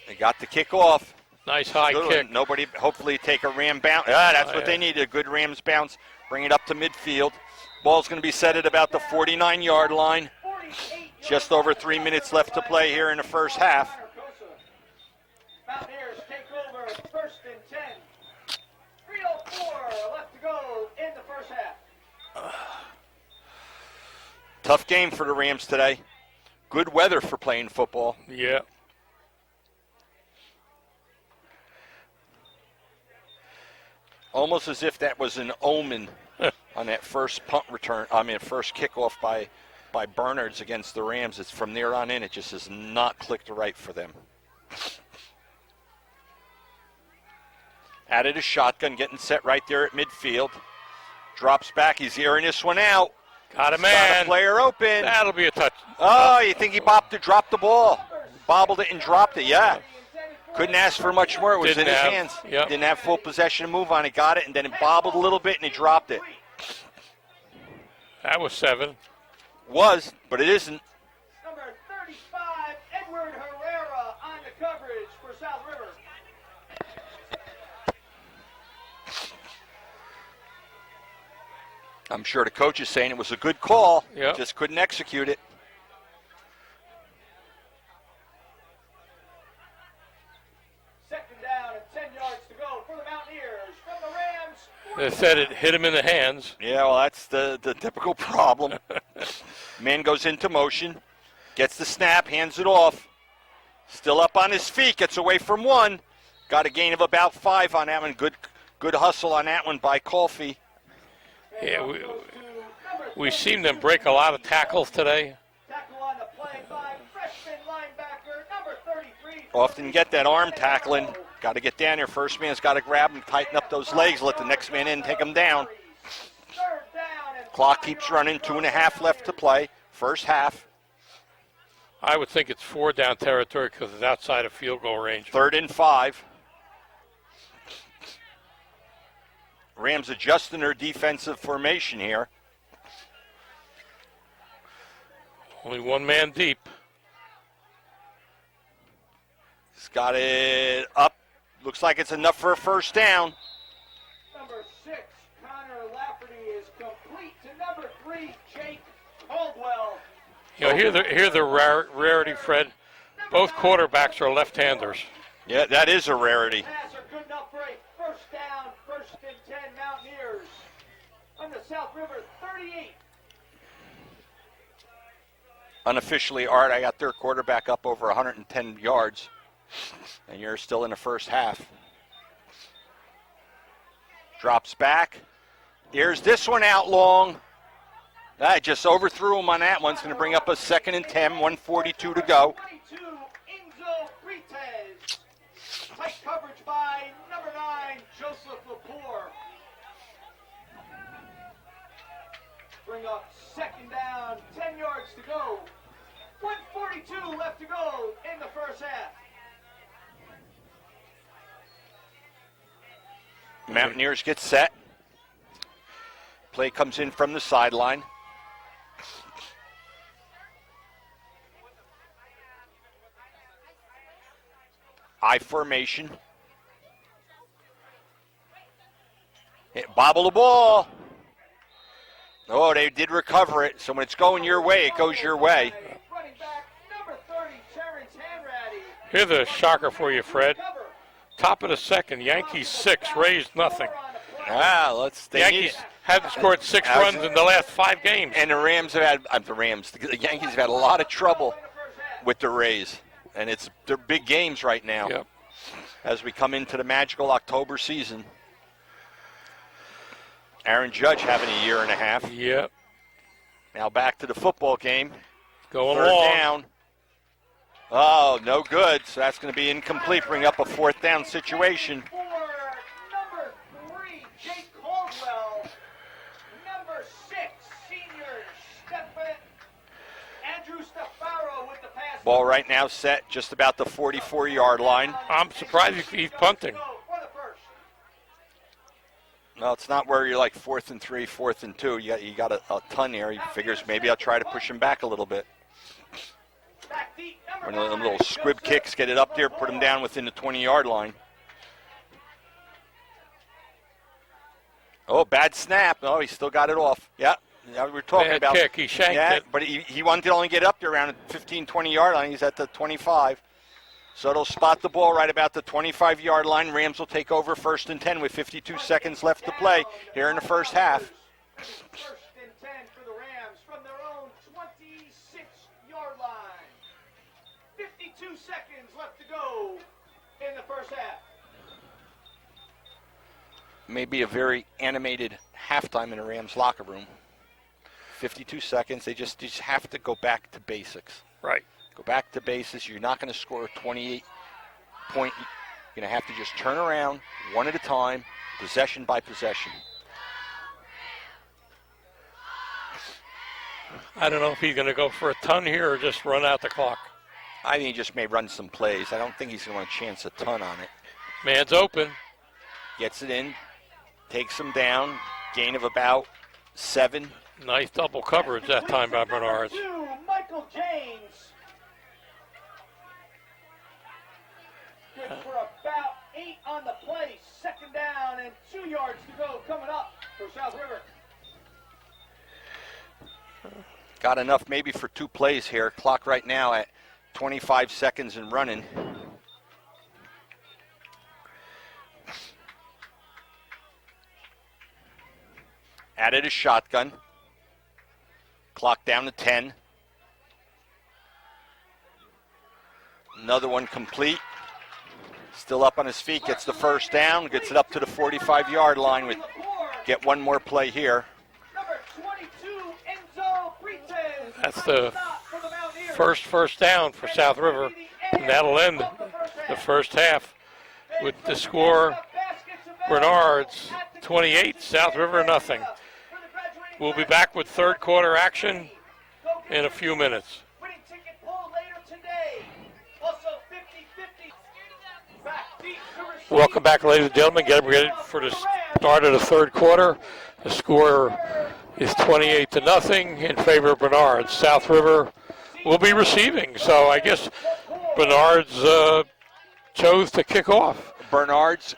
They got the kick off. Nice high Good kick. one. Nobody, hopefully take a Ram bounce. That's what they need, a good Rams bounce. Bring it up to midfield. Ball's going to be set at about the 49-yard line. Just over 3 minutes left to play here in the first half. Mountaineers take over 1st and 10. 3:04 left to go in the first half. Tough game for the Rams today. Good weather for playing football. Yeah. Almost as if that was an omen on that first first kickoff by Bernards against the Rams. It's from there on in, it just has not clicked right for them. Added a shotgun, getting set right there at midfield. Drops back, he's airing this one out. Got a Got man. a player open. That'll be a touch. Oh, you think he dropped the ball? Bobbled it and dropped it, yeah. Couldn't ask for much more. It was in his hands. Yep. Didn't have full possession to move on. He got it, and then it bobbled a little bit, and he dropped it. That was 7. Was, but it isn't. Number 35, Edward Herrera on the coverage for South River. I'm sure the coach is saying it was a good call. Yep. Just couldn't execute it. Second down and 10 yards to go for the Mountaineers from the Rams. They said it hit him in the hands. Yeah, well, that's the typical problem. Man goes into motion, gets the snap, hands it off. Still up on his feet, gets away from one. Got a gain of about 5 on that one. Good hustle on that one by Colfie. Yeah, we seen them break a lot of tackles today. Tackle on the play by freshman linebacker number 33. Often get that arm tackling. Got to get down here. First man's got to grab him, tighten up those legs, let the next man in, take him down. Third down and Clock keeps running, 2.5 left to play. First half. I would think it's 4 down territory because it's outside of field goal range. 3rd and 5. Rams adjusting their defensive formation here. Only one man deep. He's got it up. Looks like it's enough for a first down. number 6, Connor Lafferty is complete to number 3, Jake Caldwell. You know, here's the rarity, Fred. Both quarterbacks are left-handers. Yeah, that is a rarity. Pass are good enough for a first down, 1st and 10 Mountaineers on the South River 38. Unofficially, Art, I got their quarterback up over 110 yards, and you're still in the first half. Drops back. Here's this one out long. I just overthrew him on that one. It's going to bring up a 2nd and 10, 1:42 to go. 22, Enzo Brites. Tight coverage by number 9, Joseph Lepore. Bring up 2nd down, 10 yards to go. 1:42 left to go in the first half. Mountaineers get set. Play comes in from the sideline. I formation. Bobble the ball. Oh, they did recover it. So when it's going your way, it goes your way. Running back, number 30, Terrence Hanratty. Here's a shocker for you, Fred. Cover. Top of the second, Yankees 6, Rays nothing. They Yankees haven't scored 6 runs in the last 5 games. And the Rams have had, the Yankees have had a lot of trouble with the Rays. And they're big games right now Yep. as we come into the magical October season. Aaron Judge having a year and a half. Yep. Now back to the football game. Going 3rd long. down. Oh, no good. So that's going to be incomplete. Bring up a 4th down situation. For number 3, Jake Caldwell. Number 6, senior Andrew Stefaro with the pass. Ball right now set just about the 44-yard line. I'm surprised he's punting. For the first. No, it's not where you're like 4th and 3, 4th and 2. You got a ton there. He figures maybe I'll try to push him back a little bit. Back deep, number One of them 9, little squib Joseph kicks, get it up there, put him down within the 20-yard line. Oh, bad snap. Oh, he still got it off. Yeah, we're talking Bad about. kick. He shanked Yeah, it. but he wanted to only get up there around the 15, 20-yard line. He's at the 25. So they'll spot the ball right about the 25-yard line. Rams will take over 1st and 10 with 52 seconds left to play here in the first half. 1st and 10 for the Rams from their own 26-yard line. 52 seconds left to go in the first half. Maybe a very animated halftime in the Rams locker room. 52 seconds. They just have to go back to basics. Right. Go back to basics. You're not going to score a 28-point. You're going to have to just turn around one at a time, possession by possession. I don't know if he's going to go for a ton here or just run out the clock. I think he just may run some plays. I don't think he's going to want to chance a ton on it. Man's open. Gets it in, takes him down, gain of about 7. Nice double coverage that time by Bernards. Number 2, Michael James. Good for about 8 on the play. 2nd down and 2 yards to go coming up for South River. Got enough maybe for 2 plays here. Clock right now at 25 seconds and running. Added a shotgun. Clock down to 10. Another one complete. Still up on his feet, gets the first down, gets it up to the 45-yard line. With get one more play here. Number 22, Enzo Brites. That's the first down for South River, and that'll end the first half with the score Bernards 28, South River nothing. We'll be back with third quarter action in a few minutes. Winning ticket poll later today. Also 50-50. Back deep to receive. Welcome back, ladies and gentlemen. Get ready for the start of the third quarter. The score is 28-0 in favor of Bernards. South River will be receiving, so I guess Bernards chose to kick off. Bernards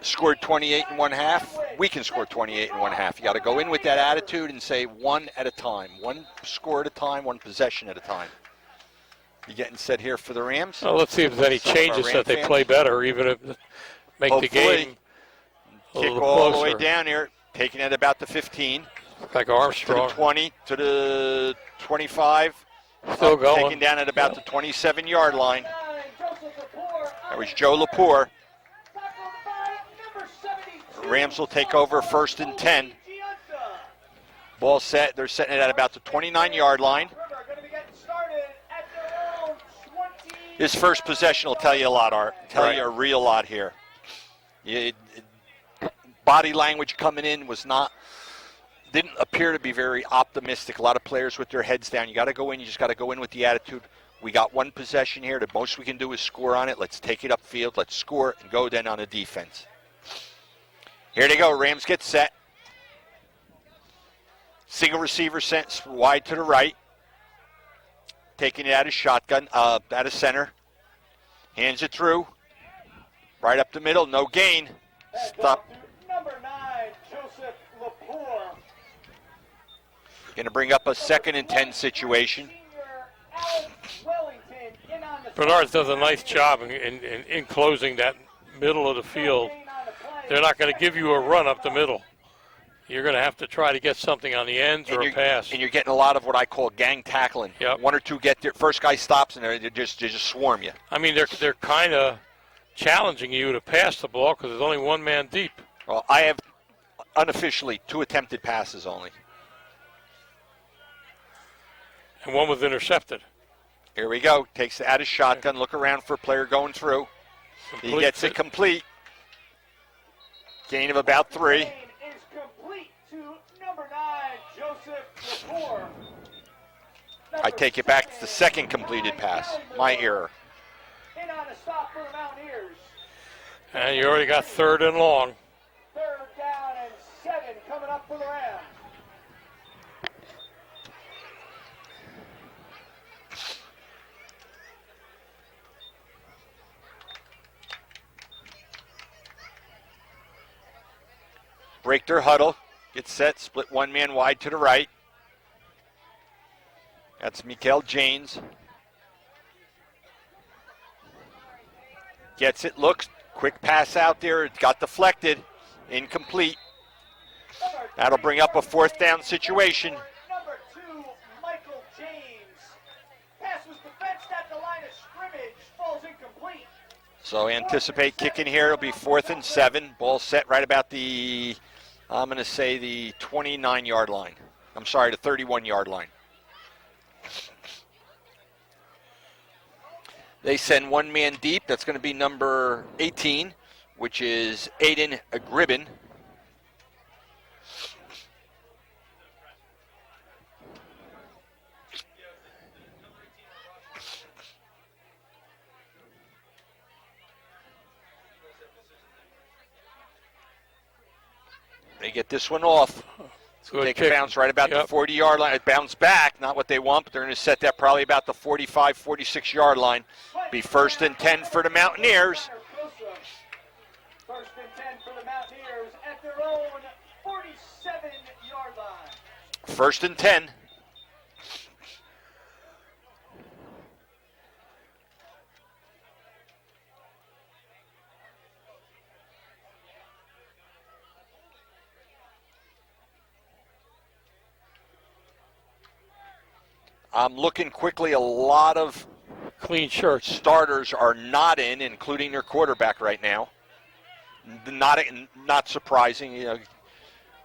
scored 28 in one half. We can score 28 in one half. You got to go in with that attitude and say one at a time. One score at a time, one possession at a time. You getting set here for the Rams? Well, let's see if there's any changes that they play better, even if make Hopefully, the game a kick little all the closer. way down here, taking it about the 15. Like To Armstrong. the 20, to the 25. Still going. Taken down at about the 27-yard line. 9, Joseph Lepore. That was Joe Lepore. Tackled by number 72. Rams will take over first and 10. Giunta. Ball set. They're setting it at about the 29-yard line. River going to be getting started at their own 20. His first possession will tell you a lot, Art. Tell you a real lot here. Body language coming in didn't appear to be very optimistic. A lot of players with their heads down. You got to go in. You just got to go in with the attitude. We got one possession here. The most we can do is score on it. Let's take it upfield. Let's score and go then on the defense. Here they go. Rams get set. Single receiver sent wide to the right. Taking it out of shotgun, out of center. Hands it through. Right up the middle. No gain. Stop. Number 9, Joseph Lepore. Going to bring up a 2nd and 10 situation. Senior Alex Wellington in on the Bernards does a nice job in closing that middle of the field. gain on the play. They're not going to give you a run up the middle. You're going to have to try to get something on the ends or a pass. And you're getting a lot of what I call gang tackling. Yep. One or two get there. First guy stops and they just swarm you. I mean, they're kind of challenging you to pass the ball because there's only one man deep. Well, I have unofficially 2 attempted passes only. And one was intercepted. Here we go. Takes it out of shotgun. Look around for a player going through. He Complete gets it fit. complete. Gain of about 3. Gain is complete to number 9, Joseph Lepore. I take it back to the 2nd completed pass. My error. In on a stop for the Mountaineers. And you already got 3rd and long. 3rd down and 7 coming up for the Rams. Break their huddle. Get set. Split one man wide to the right. That's Mikael Janes. Gets it. Looks. Quick pass out there. It got deflected. Incomplete. That'll bring up a 4th down situation. Number 2, Michael James. Pass was defensed at the line of scrimmage. Falls incomplete. So anticipate kicking here. It'll be 4th and 7. Ball set right about the, I'm going to say the 29-yard line. I'm sorry, the 31-yard line. They send one man deep. That's going to be number 18, which is Aiden Gribben. They get this one off. Good Take kick. a bounce right about Yep. the 40-yard line. It bounced back, not what they want, but they're going to set that probably about the 45, 46-yard line. Be 1st and 10 for the Mountaineers. First and 10 for the Mountaineers at their own 47-yard line. 1st and 10. I'm looking quickly. A lot of Clean shirts. starters are not in, including their quarterback right now. Not surprising,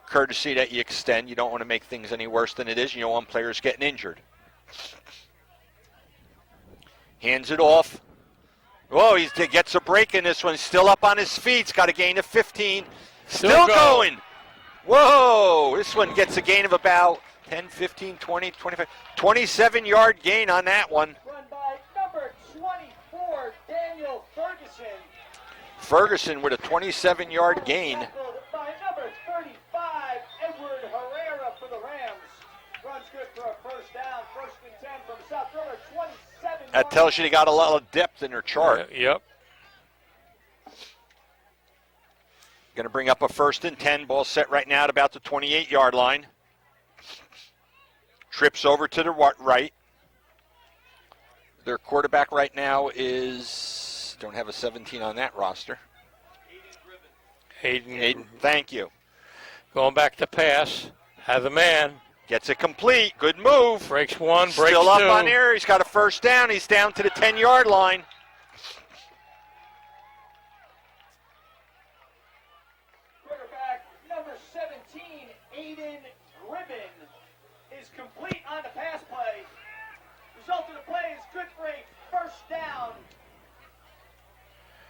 courtesy that you extend. You don't want to make things any worse than it is. You don't want players getting injured. Hands it off. Whoa, he gets a break in this one. Still up on his feet. He's got a gain of 15. Still going. Whoa, this one gets a gain of about 10, 15, 20, 25. 27-yard gain on that one. Run by number 24, Daniel Ferguson. Ferguson with a 27-yard gain. Tackled by number 35, Edward Herrera for the Rams. Runs good for a first down. First and 10 from South River, 27. That tells you they got a lot of depth in their chart. Yep. Going to bring up a first and 10. Ball set right now at about the 28-yard line. Trips over to the right. Their quarterback right now is, don't have a 17 on that roster. Hayden, thank you. going back to pass. Has a man. Gets it complete. Good move. Breaks one, breaks Still up two. on here. He's got a first down. He's down to the 10-yard line. Quarterback number 17, Aiden Gribben, is complete on the pass play. Result of the play is good for a first down.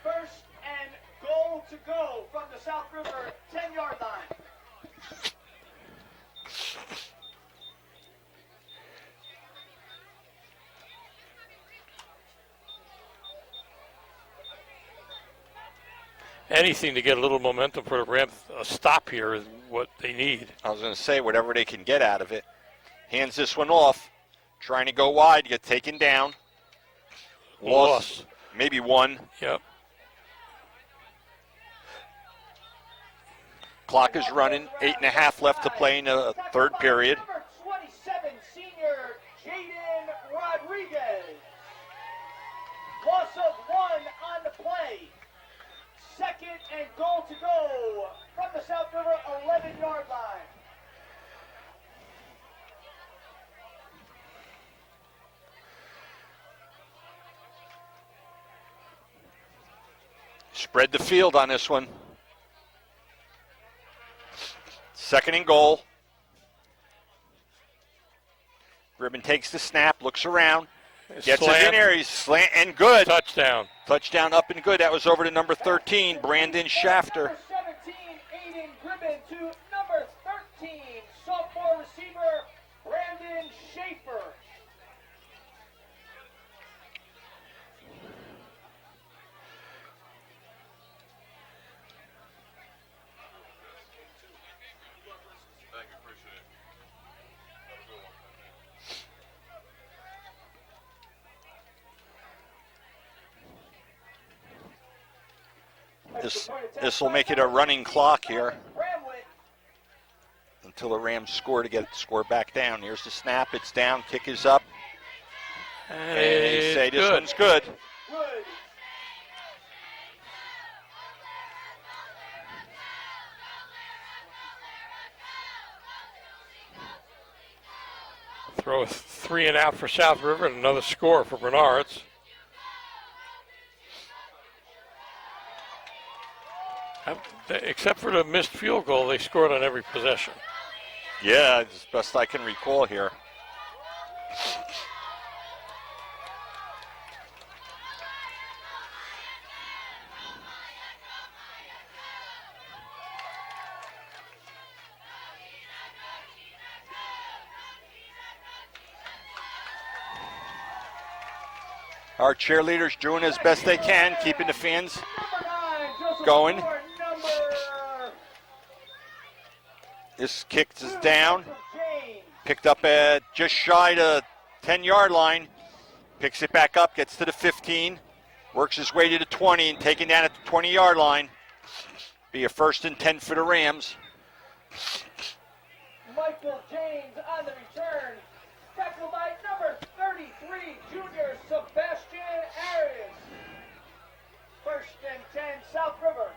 First and goal to go from the South River 10-yard line. Anything to get a little momentum for the Rams. A stop here is what they need. I was going to say, whatever they can get out of it. Hands this one off. Trying to go wide. Get taken down. Loss. Maybe one. Yep. Clock is running. 8.5 left to play in the third period. Number 27, senior Jaden Rodriguez. Loss of one on the play. Second and goal to go from the South River 11-yard line. Spread the field on this one. Second and goal. Gribben takes the snap, looks around, gets it in there. He's slant and good. Touchdown. Touchdown up and good. That was over to number 13, Brandon Shafter. Number 17, Aiden Gribben, to number 13, sophomore receiver Brandon Schaefer. This will make it a running clock here Bramlett. until the Rams score to get the score back down. Here's the snap. It's down. Kick is up. And they say this one's good. Good. Throw a 3 and out for South River and another score for Bernards. Except for the missed field goal, they scored on every possession. Yeah, it's best I can recall here. Our cheerleaders doing as best they can, keeping the fans Number 9, Joseph going. Moore, This kick is down. from James. Picked up at just shy of 10-yard line. Picks it back up, gets to the 15. Works his way to the 20 and taken down at the 20-yard line. Be a first and 10 for the Rams. Michael James on the return. Tackled by number 33, junior Sebastian Arias. First and 10, South River.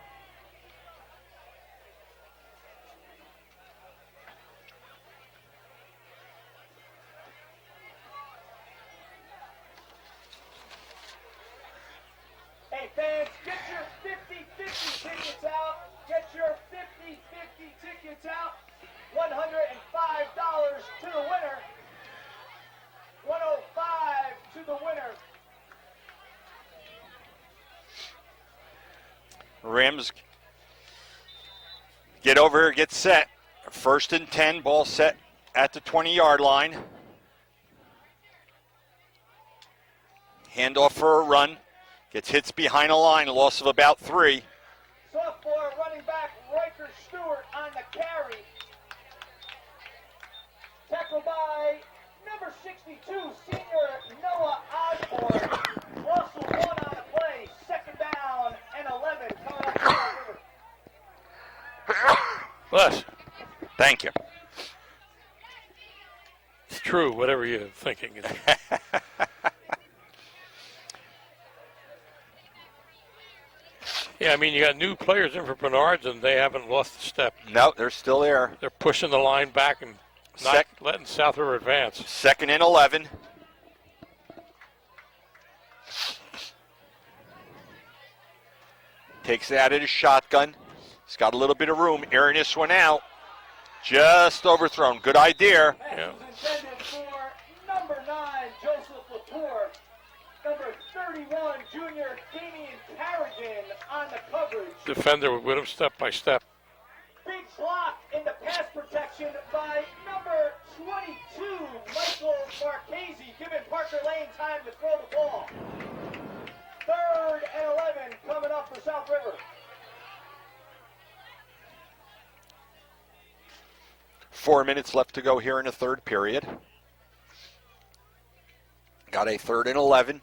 Rams get over here, get set. First and 10, ball set at the 20-yard line. Handoff for a run. Gets hits behind the line, a loss of about 3. Sophomore running back Riker Stewart on the carry. Tackled by number 62, senior Noah Osborne. Russell one on the play. Second down and 11 coming up the river. Bless. Thank you. It's true, whatever you're thinking. Yeah, I mean, you got new players in for Bernards, and they haven't lost a step. No, they're still there. They're pushing the line back and not letting South River advance. Second and 11. Takes it out of the shotgun. He's got a little bit of room. Airing this one out. Just overthrown. Good idea. Yeah. Intended for number 9, Joseph Latour. Number 31, junior Damian Carrigan on the coverage. Defender with him step by step. Big block in the pass protection by number 22, Michael Marchese, giving Parker Lane time to throw the ball. Third and 11 coming up for South River. 4 minutes left to go here in the third period. Got a third and 11.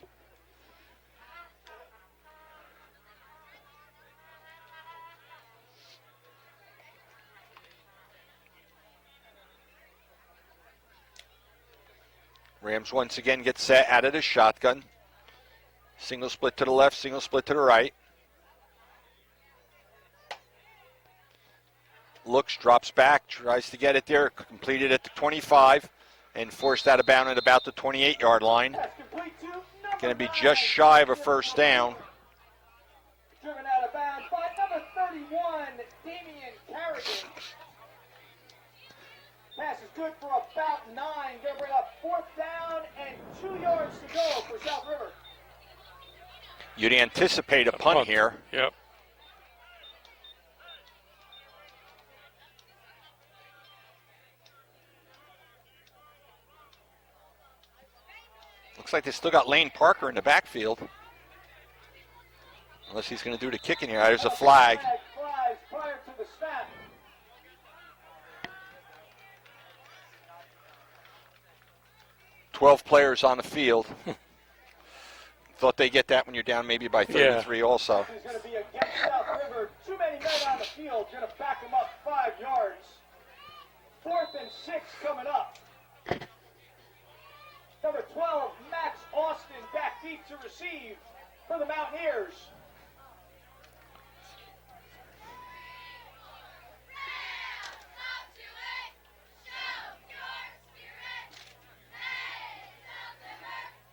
Rams once again get set out of the shotgun. Single split to the left, single split to the right. Looks, drops back, tries to get it there, completed at the 25, and forced out of bounds at about the 28-yard line. Going to be just shy of a first down. Driven out of bounds by number 31, Damian Carrigan. Pass is good for about 9. Going to bring up 4th down and 2 yards to go for South River. You'd anticipate a punt here. Yep. Looks like they still got Lane Parker in the backfield. Unless he's going to do the kicking here. There's a flag. Flies prior to the snap. "12 players on the field." Thought they get that when you're down maybe by 33 also. This is going to be against South River. Too many men on the field. Going to back them up 5 yards. 4th and 6 coming up. Number 12, Max Austin, back deep to receive for the Mountaineers.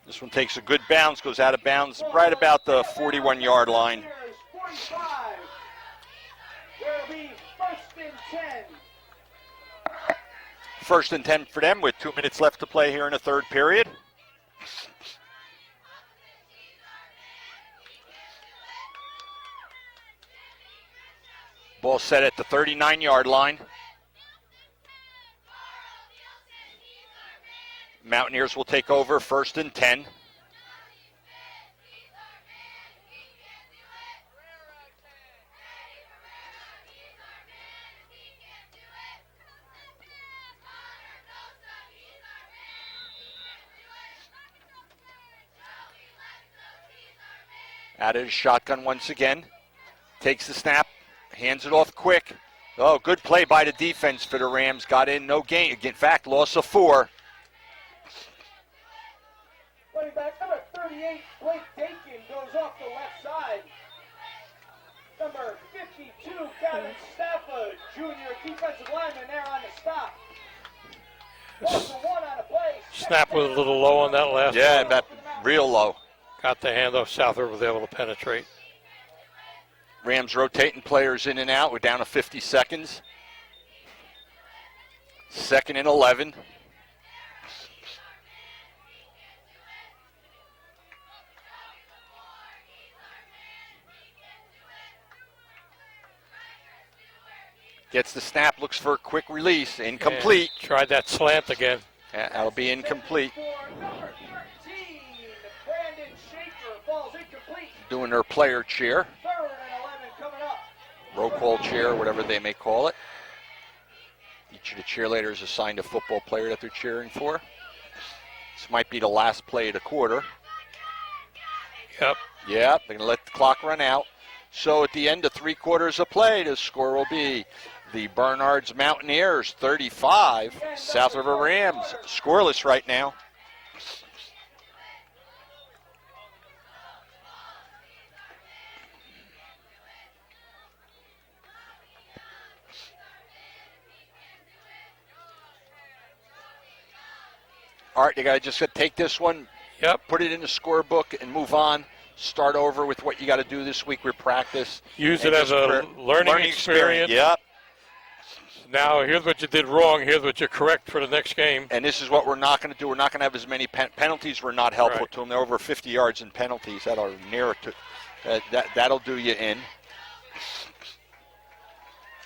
This one takes a good bounce, goes out of bounds right about the 41-yard line. 45. There'll be 1st and 10. First and 10 for them with 2 minutes left to play here in the third period. Ball set at the 39-yard line. Mountaineers will take over 1st and 10. Out of the shotgun once again. Takes the snap, hands it off quick. Oh, good play by the defense for the Rams. Got in, no gain. In fact, loss of 4. Running back number 38, Blake Dakin, goes off the left side. Number 52, Gavin Staffa, junior defensive lineman there on the stop. Loss of 1 on the play. Snap was a little low on that last Yeah, one. that real low. Got the handoff. South River was able to penetrate. Rams rotating players in and out. We're down to 50 seconds. 2nd and 11. Gets the snap, looks for a quick release. Incomplete. Yeah, tried that slant again. Yeah, that'll be incomplete. For number 13, Brandon Schaefer falls incomplete. Doing their player cheer. 3rd and 11 coming up. Roll call cheer, whatever they may call it. Each of the cheerleaders assigned a football player that they're cheering for. This might be the last play of the quarter. Yep. Yep, they're going to let the clock run out. So at the end of 3 quarters of play, the score will be the Bernards Mountaineers 35, South River Rams scoreless right now. All right, you got to just take this one, Yep. put it in the scorebook, and move on. Start over with what you got to do this week with practice. Use And it as just a learning experience. Yep. Now, here's what you did wrong. Here's what you're correct for the next game. And this is what we're not going to do. We're not going to have as many penalties. Were not helpful Right. to them. They're over 50 yards in penalties. That are near to that'll do you in.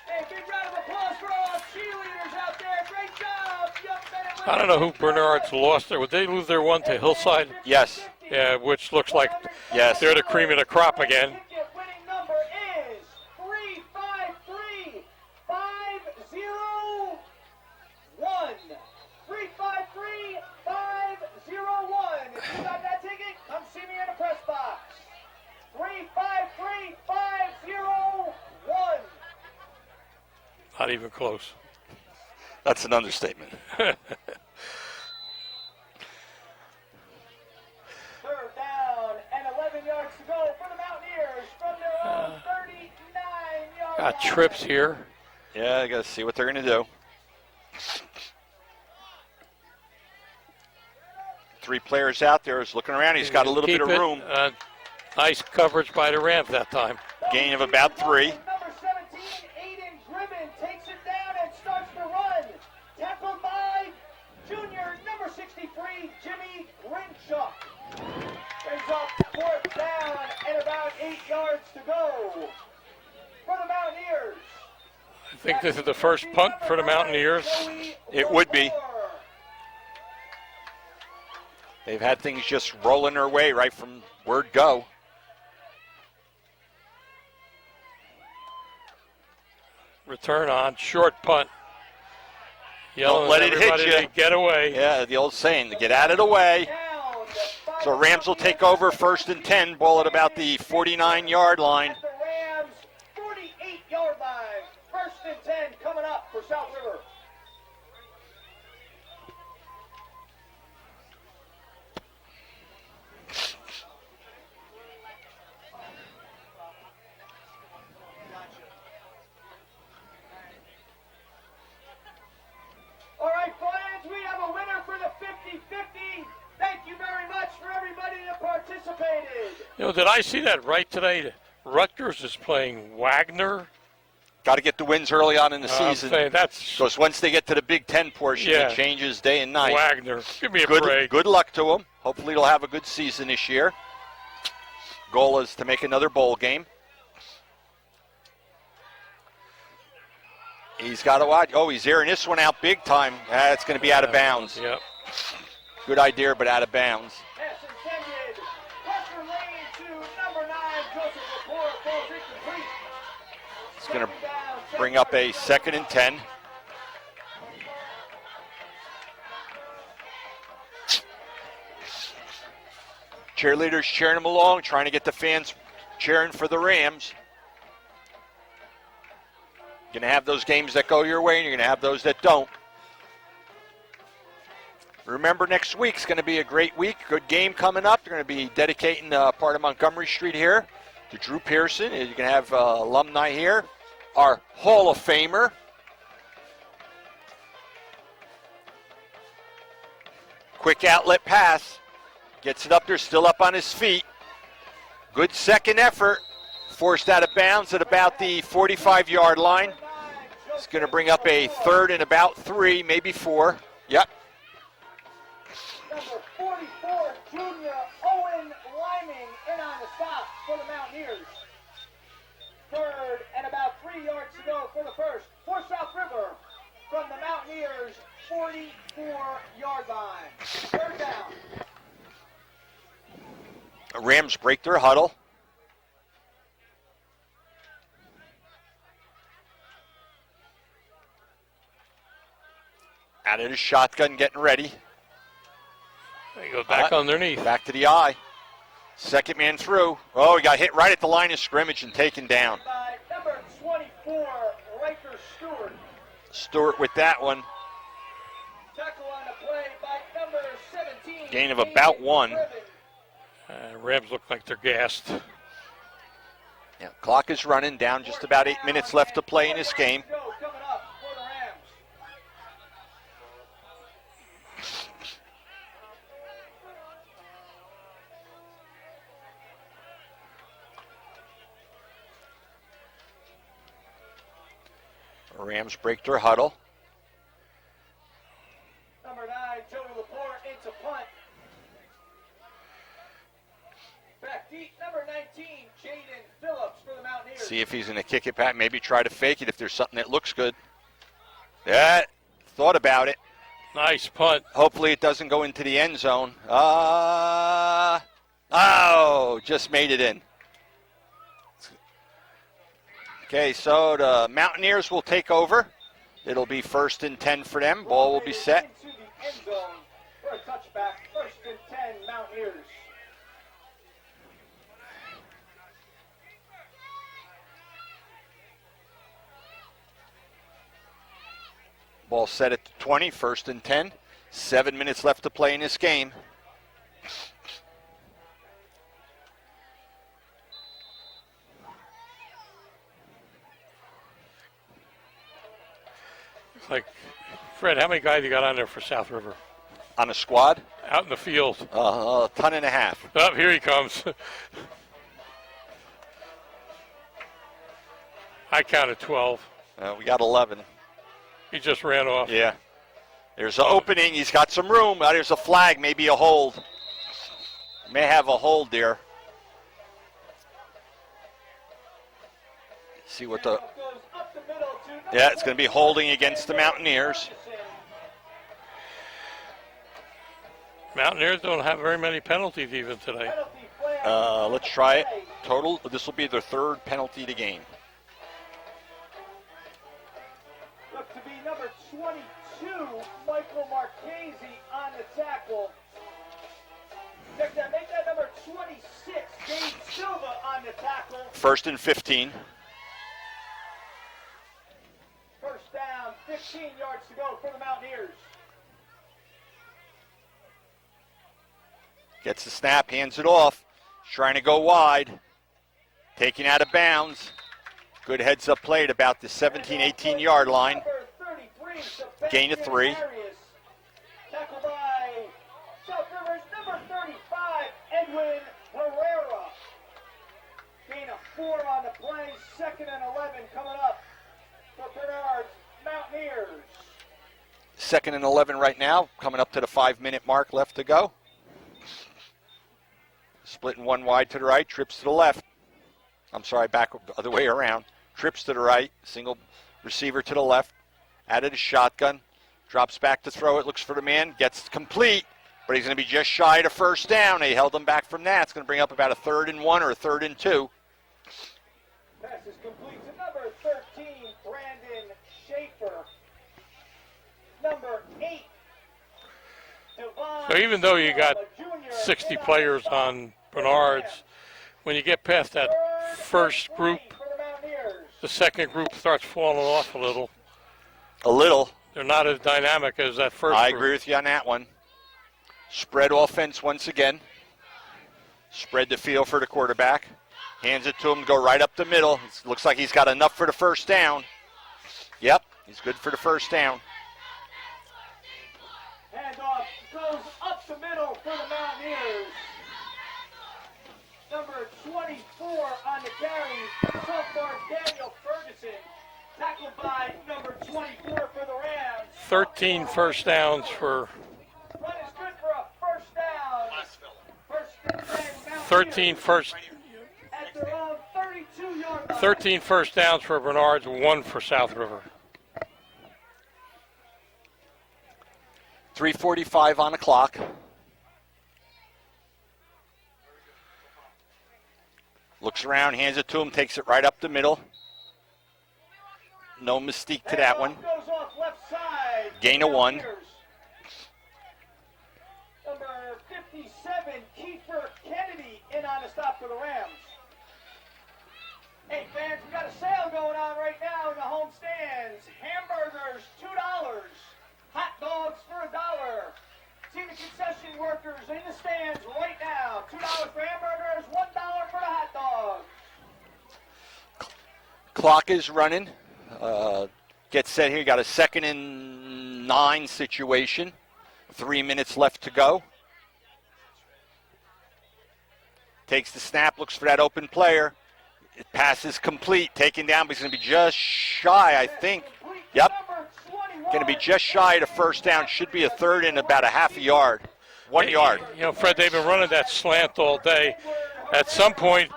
Hey, big round of applause for all our cheerleaders out there. Great job, young men and women. I don't know who Bernards lost there. Would they lose their one to Hillside? Yes. Yeah, which looks like Yes. they're the cream of the crop again. Ticket winning number is 353501. 353501. If you got that ticket, come see me in the press box. 353501. Not even close. That's an understatement. 3rd down and 11 yards to go for the Mountaineers from their own 39-yard Got line. trips here. Yeah, I got to see what they're going to do. 3 players out there is looking around. He's got a little bit of Keep it. room. Nice coverage by the Rams that time. Gain of about 3. Number 17, Aiden Gribben takes it down and starts to run. Tackled by junior number 63, Jimmy Grinchuk. Brings up 4th down and about 8 yards to go for the Mountaineers. I think this is the first punt for the Mountaineers. It would be. They've had things just rolling their way right from word go. Return on, short punt. Yelling Don't let at it hit everybody you. to get away. Yeah, the old saying, to get out of the way. So Rams will take over 1st and 10, ball at about the 49-yard line. At the Rams' 48-yard line. 1st and 10 coming up for South River. All right, fans, we have a winner for the 50-50. Thank you very much for everybody that participated. You know, did I see that right today? Rutgers is playing Wagner. Got to get the wins early on in the I'm season. saying that's Because once they get to the Big Ten portion, Yeah. it changes day and night. Wagner. Give me a break. Good luck to them. Hopefully they'll have a good season this year. Goal is to make another bowl game. He's got to watch. Oh, he's airing this one out big time. It's going to be out of bounds. Yep. Good idea, but out of bounds. Pass intended. Pressure lane to number 9, Joseph Lepore, falls incomplete. It's going to Second down, bring up a 2nd and 10. Cheerleaders cheering them along, trying to get the fans cheering for the Rams. You're going to have those games that go your way, and you're going to have those that don't. Remember, next week's going to be a great week. Good game coming up. They're going to be dedicating part of Montgomery Street here to Drew Pearson. You're going to have alumni here. Our Hall of Famer. Quick outlet pass. Gets it up there, still up on his feet. Good second effort. Forced out of bounds at about the 45-yard line. It's going to bring up a 3rd and about 3, maybe 4. Yep. number 44, junior Owen Liming, in on the stop for the Mountaineers. third, and about 3 yards to go for the first. For South River, from the Mountaineers' 44-yard line. Third down. Rams break their huddle. Out of the shotgun, getting ready. They go back underneath. Back to the eye. Second man through. Oh, he got hit right at the line of scrimmage and taken down. By number 24, Riker Stewart. Stewart with that one. Tackle on the play by number 17. Gain of about 1. Rams look like they're gassed. Yeah, clock is running down. Just about 8 minutes left to play in this game. Coming up for the Rams. Rams break their huddle. Number 9, Joey Laporte into punt. Back deep, number 19, Jaden Phillips for the Mountaineers. See if he's going to kick it back. Maybe try to fake it if there's something that looks good. Yeah, thought about it. Nice punt. Hopefully it doesn't go into the end zone. Just made it in. Okay, so the Mountaineers will take over. It'll be 1st and 10 for them. Ball will be set. Into the end zone for a touchback. 1st and 10, Mountaineers. Ball set at the 20, 1st and 10. 7 minutes left to play in this game. Like, Fred, how many guys you got on there for South River? On a squad, Out in the field. a ton and a half. Oh, here he comes. I counted 12. We got 11. He just ran off. Yeah. There's an opening. He's got some room. There's a flag, maybe a hold. May have a hold there. See what the... Goes up the middle to number Yeah, it's going to be holding against the Mountaineers. Mountaineers don't have very many penalties even today. Penalty flag. Let's try it. Total, this will be their 3rd penalty to game. Look to be number 22, Michael Marchese on the tackle. Check that, make that number 26, Dave Silva on the tackle. 1st and 15. First down, 15 yards to go for the Mountaineers. Gets the snap, hands it off. Trying to go wide. Taking out of bounds. Good heads-up play at about the 17, 18-yard line. Number 33, Gain of 3. Arias. Tackled by South River's number 35, Edwin Herrera. Gain of 4 on the play, 2nd and 11 coming up for Bernard's Mountaineers. 2nd and 11 right now. Coming up to the 5-minute mark left to go. Splitting one wide to the right, trips to the left. I'm sorry, back the other way around. Trips to the right, single receiver to the left. Out of the shotgun, drops back to throw it, looks for the man, gets complete, but he's going to be just shy of 1st down. They held him back from that. It's going to bring up about a 3rd and 1 or a 3rd and 2. Pass is complete to number 13, Brandon Schaefer. Number 8, Devon So even though you got Silva Jr. 60 players on Bernards, when you get past that first group, For the Mountaineers. the second group starts falling off a little. A little. They're not as dynamic as that first I group. agree with you on that one. Spread offense once again. Spread the field for the quarterback. Hands it to him, go right up the middle. It looks like he's got enough for the 1st down. Yep, he's good for the 1st down. Handoff goes up the middle for the Mountaineers. Number 24 on the carry, sophomore Daniel Ferguson. Tackled by number 24 for the Rams. 13 first downs for Run is good for a 1st down. 1st and 10, Mountaineers 13 first, at their own 32-yard line. 13 first downs for Bernards, 1 for South River. 3:45 on the clock. Looks around, hands it to him, takes it right up the middle. No mystique to that one. Goes off left side. Gain of 1. Number 57, Kiefer Kennedy, in on the stop for the Rams. Hey fans, we got a sale going on right now in the home stands. Hamburgers, $2. Hot dogs for $1. See the concession workers in the stands right now. $2 for hamburgers, $1 for the hot dogs. Clock is running. Get set here. Got a 2nd and 9 situation. 3 minutes left to go. Takes the snap, looks for that open player. It passes complete, taken down, but he's going to be just shy, I think. Yep. Going to be just shy of the first down. Should be a 3rd and about a half a yard. 1 yard. You know, Fred, they've been running that slant all day. At some point,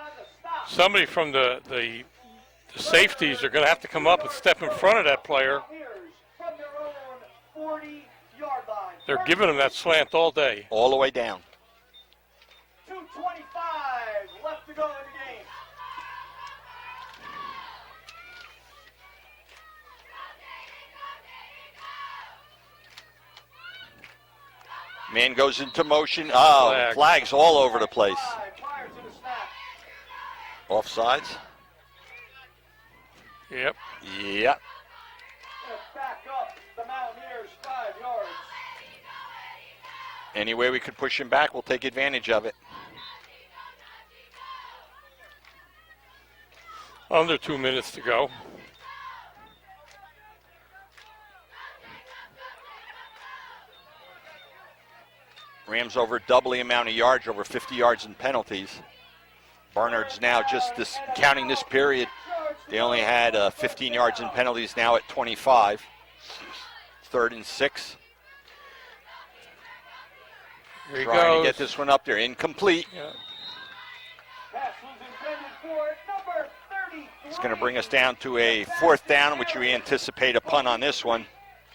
somebody from the safeties are going to have to come up and step in front of that player. From their own 40-yard line. They're giving him that slant all day. All the way down. 2:25 left to go in the game. Man goes into motion. Oh, flags all over the place. Prior to the snap. Offsides. Yep. Yep. Gonna back up the Mountaineers 5 yards. Any way we could push him back, we'll take advantage of it. Under 2 minutes to go. Rams over double the amount of yards, over 50 yards in penalties. Bernards now just counting this period. They only had 15 yards in penalties, now at 25. 3rd and 6. Here he Trying goes. to get this one up there. Incomplete. Yeah. Pass was intended for number 33. It's going to bring us down to a 4th down, which we anticipate a punt on this one.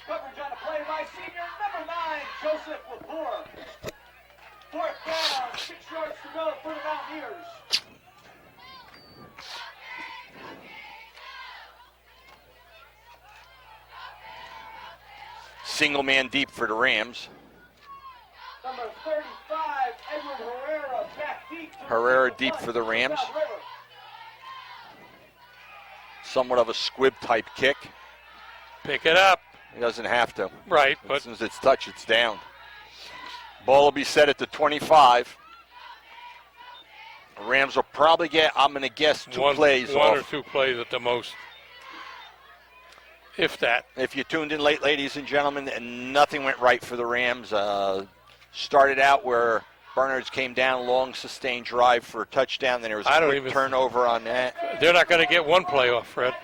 Coverage on a play by senior number 9, Joseph Lepore. 4th down, 6 yards to go for the Mountaineers. Single man deep for the Rams. Number 35, Edward Herrera, back deep. Herrera deep for the Rams. Somewhat of a squib type kick. Pick it up. He doesn't have to. Right, As but soon as it's touched, it's down. Ball will be set at the 25. The Rams will probably get, I'm going to guess, two plays one off. or 2 plays at the most. If that. If you tuned in late, ladies and gentlemen, and nothing went right for the Rams. Started out where Bernards came down, long sustained drive for a touchdown. Then there was a quick turnover on that. They're not going to get 1 play off, Fred.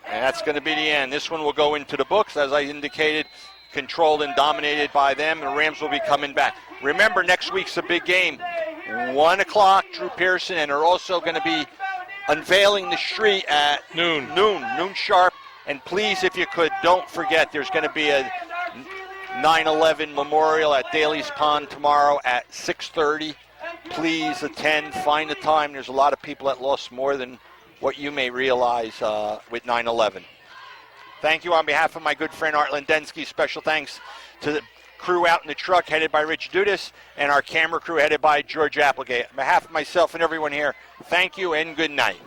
And that's going to be the end. This one will go into the books, as I indicated, controlled and dominated by them. The Rams will be coming back. Remember, next week's a big game. 1 o'clock, Drew Pearson, and they're also going to be unveiling the street at noon sharp. And please, if you could, don't forget, there's going to be a 9/11 memorial at Daly's Pond tomorrow at 6:30. Please attend, find the time. There's a lot of people that lost more than what you may realize with 9/11. Thank you on behalf of my good friend Art Lendensky. Special thanks to the crew out in the truck headed by Rich Dudas and our camera crew headed by George Applegate. On behalf of myself and everyone here, thank you and good night.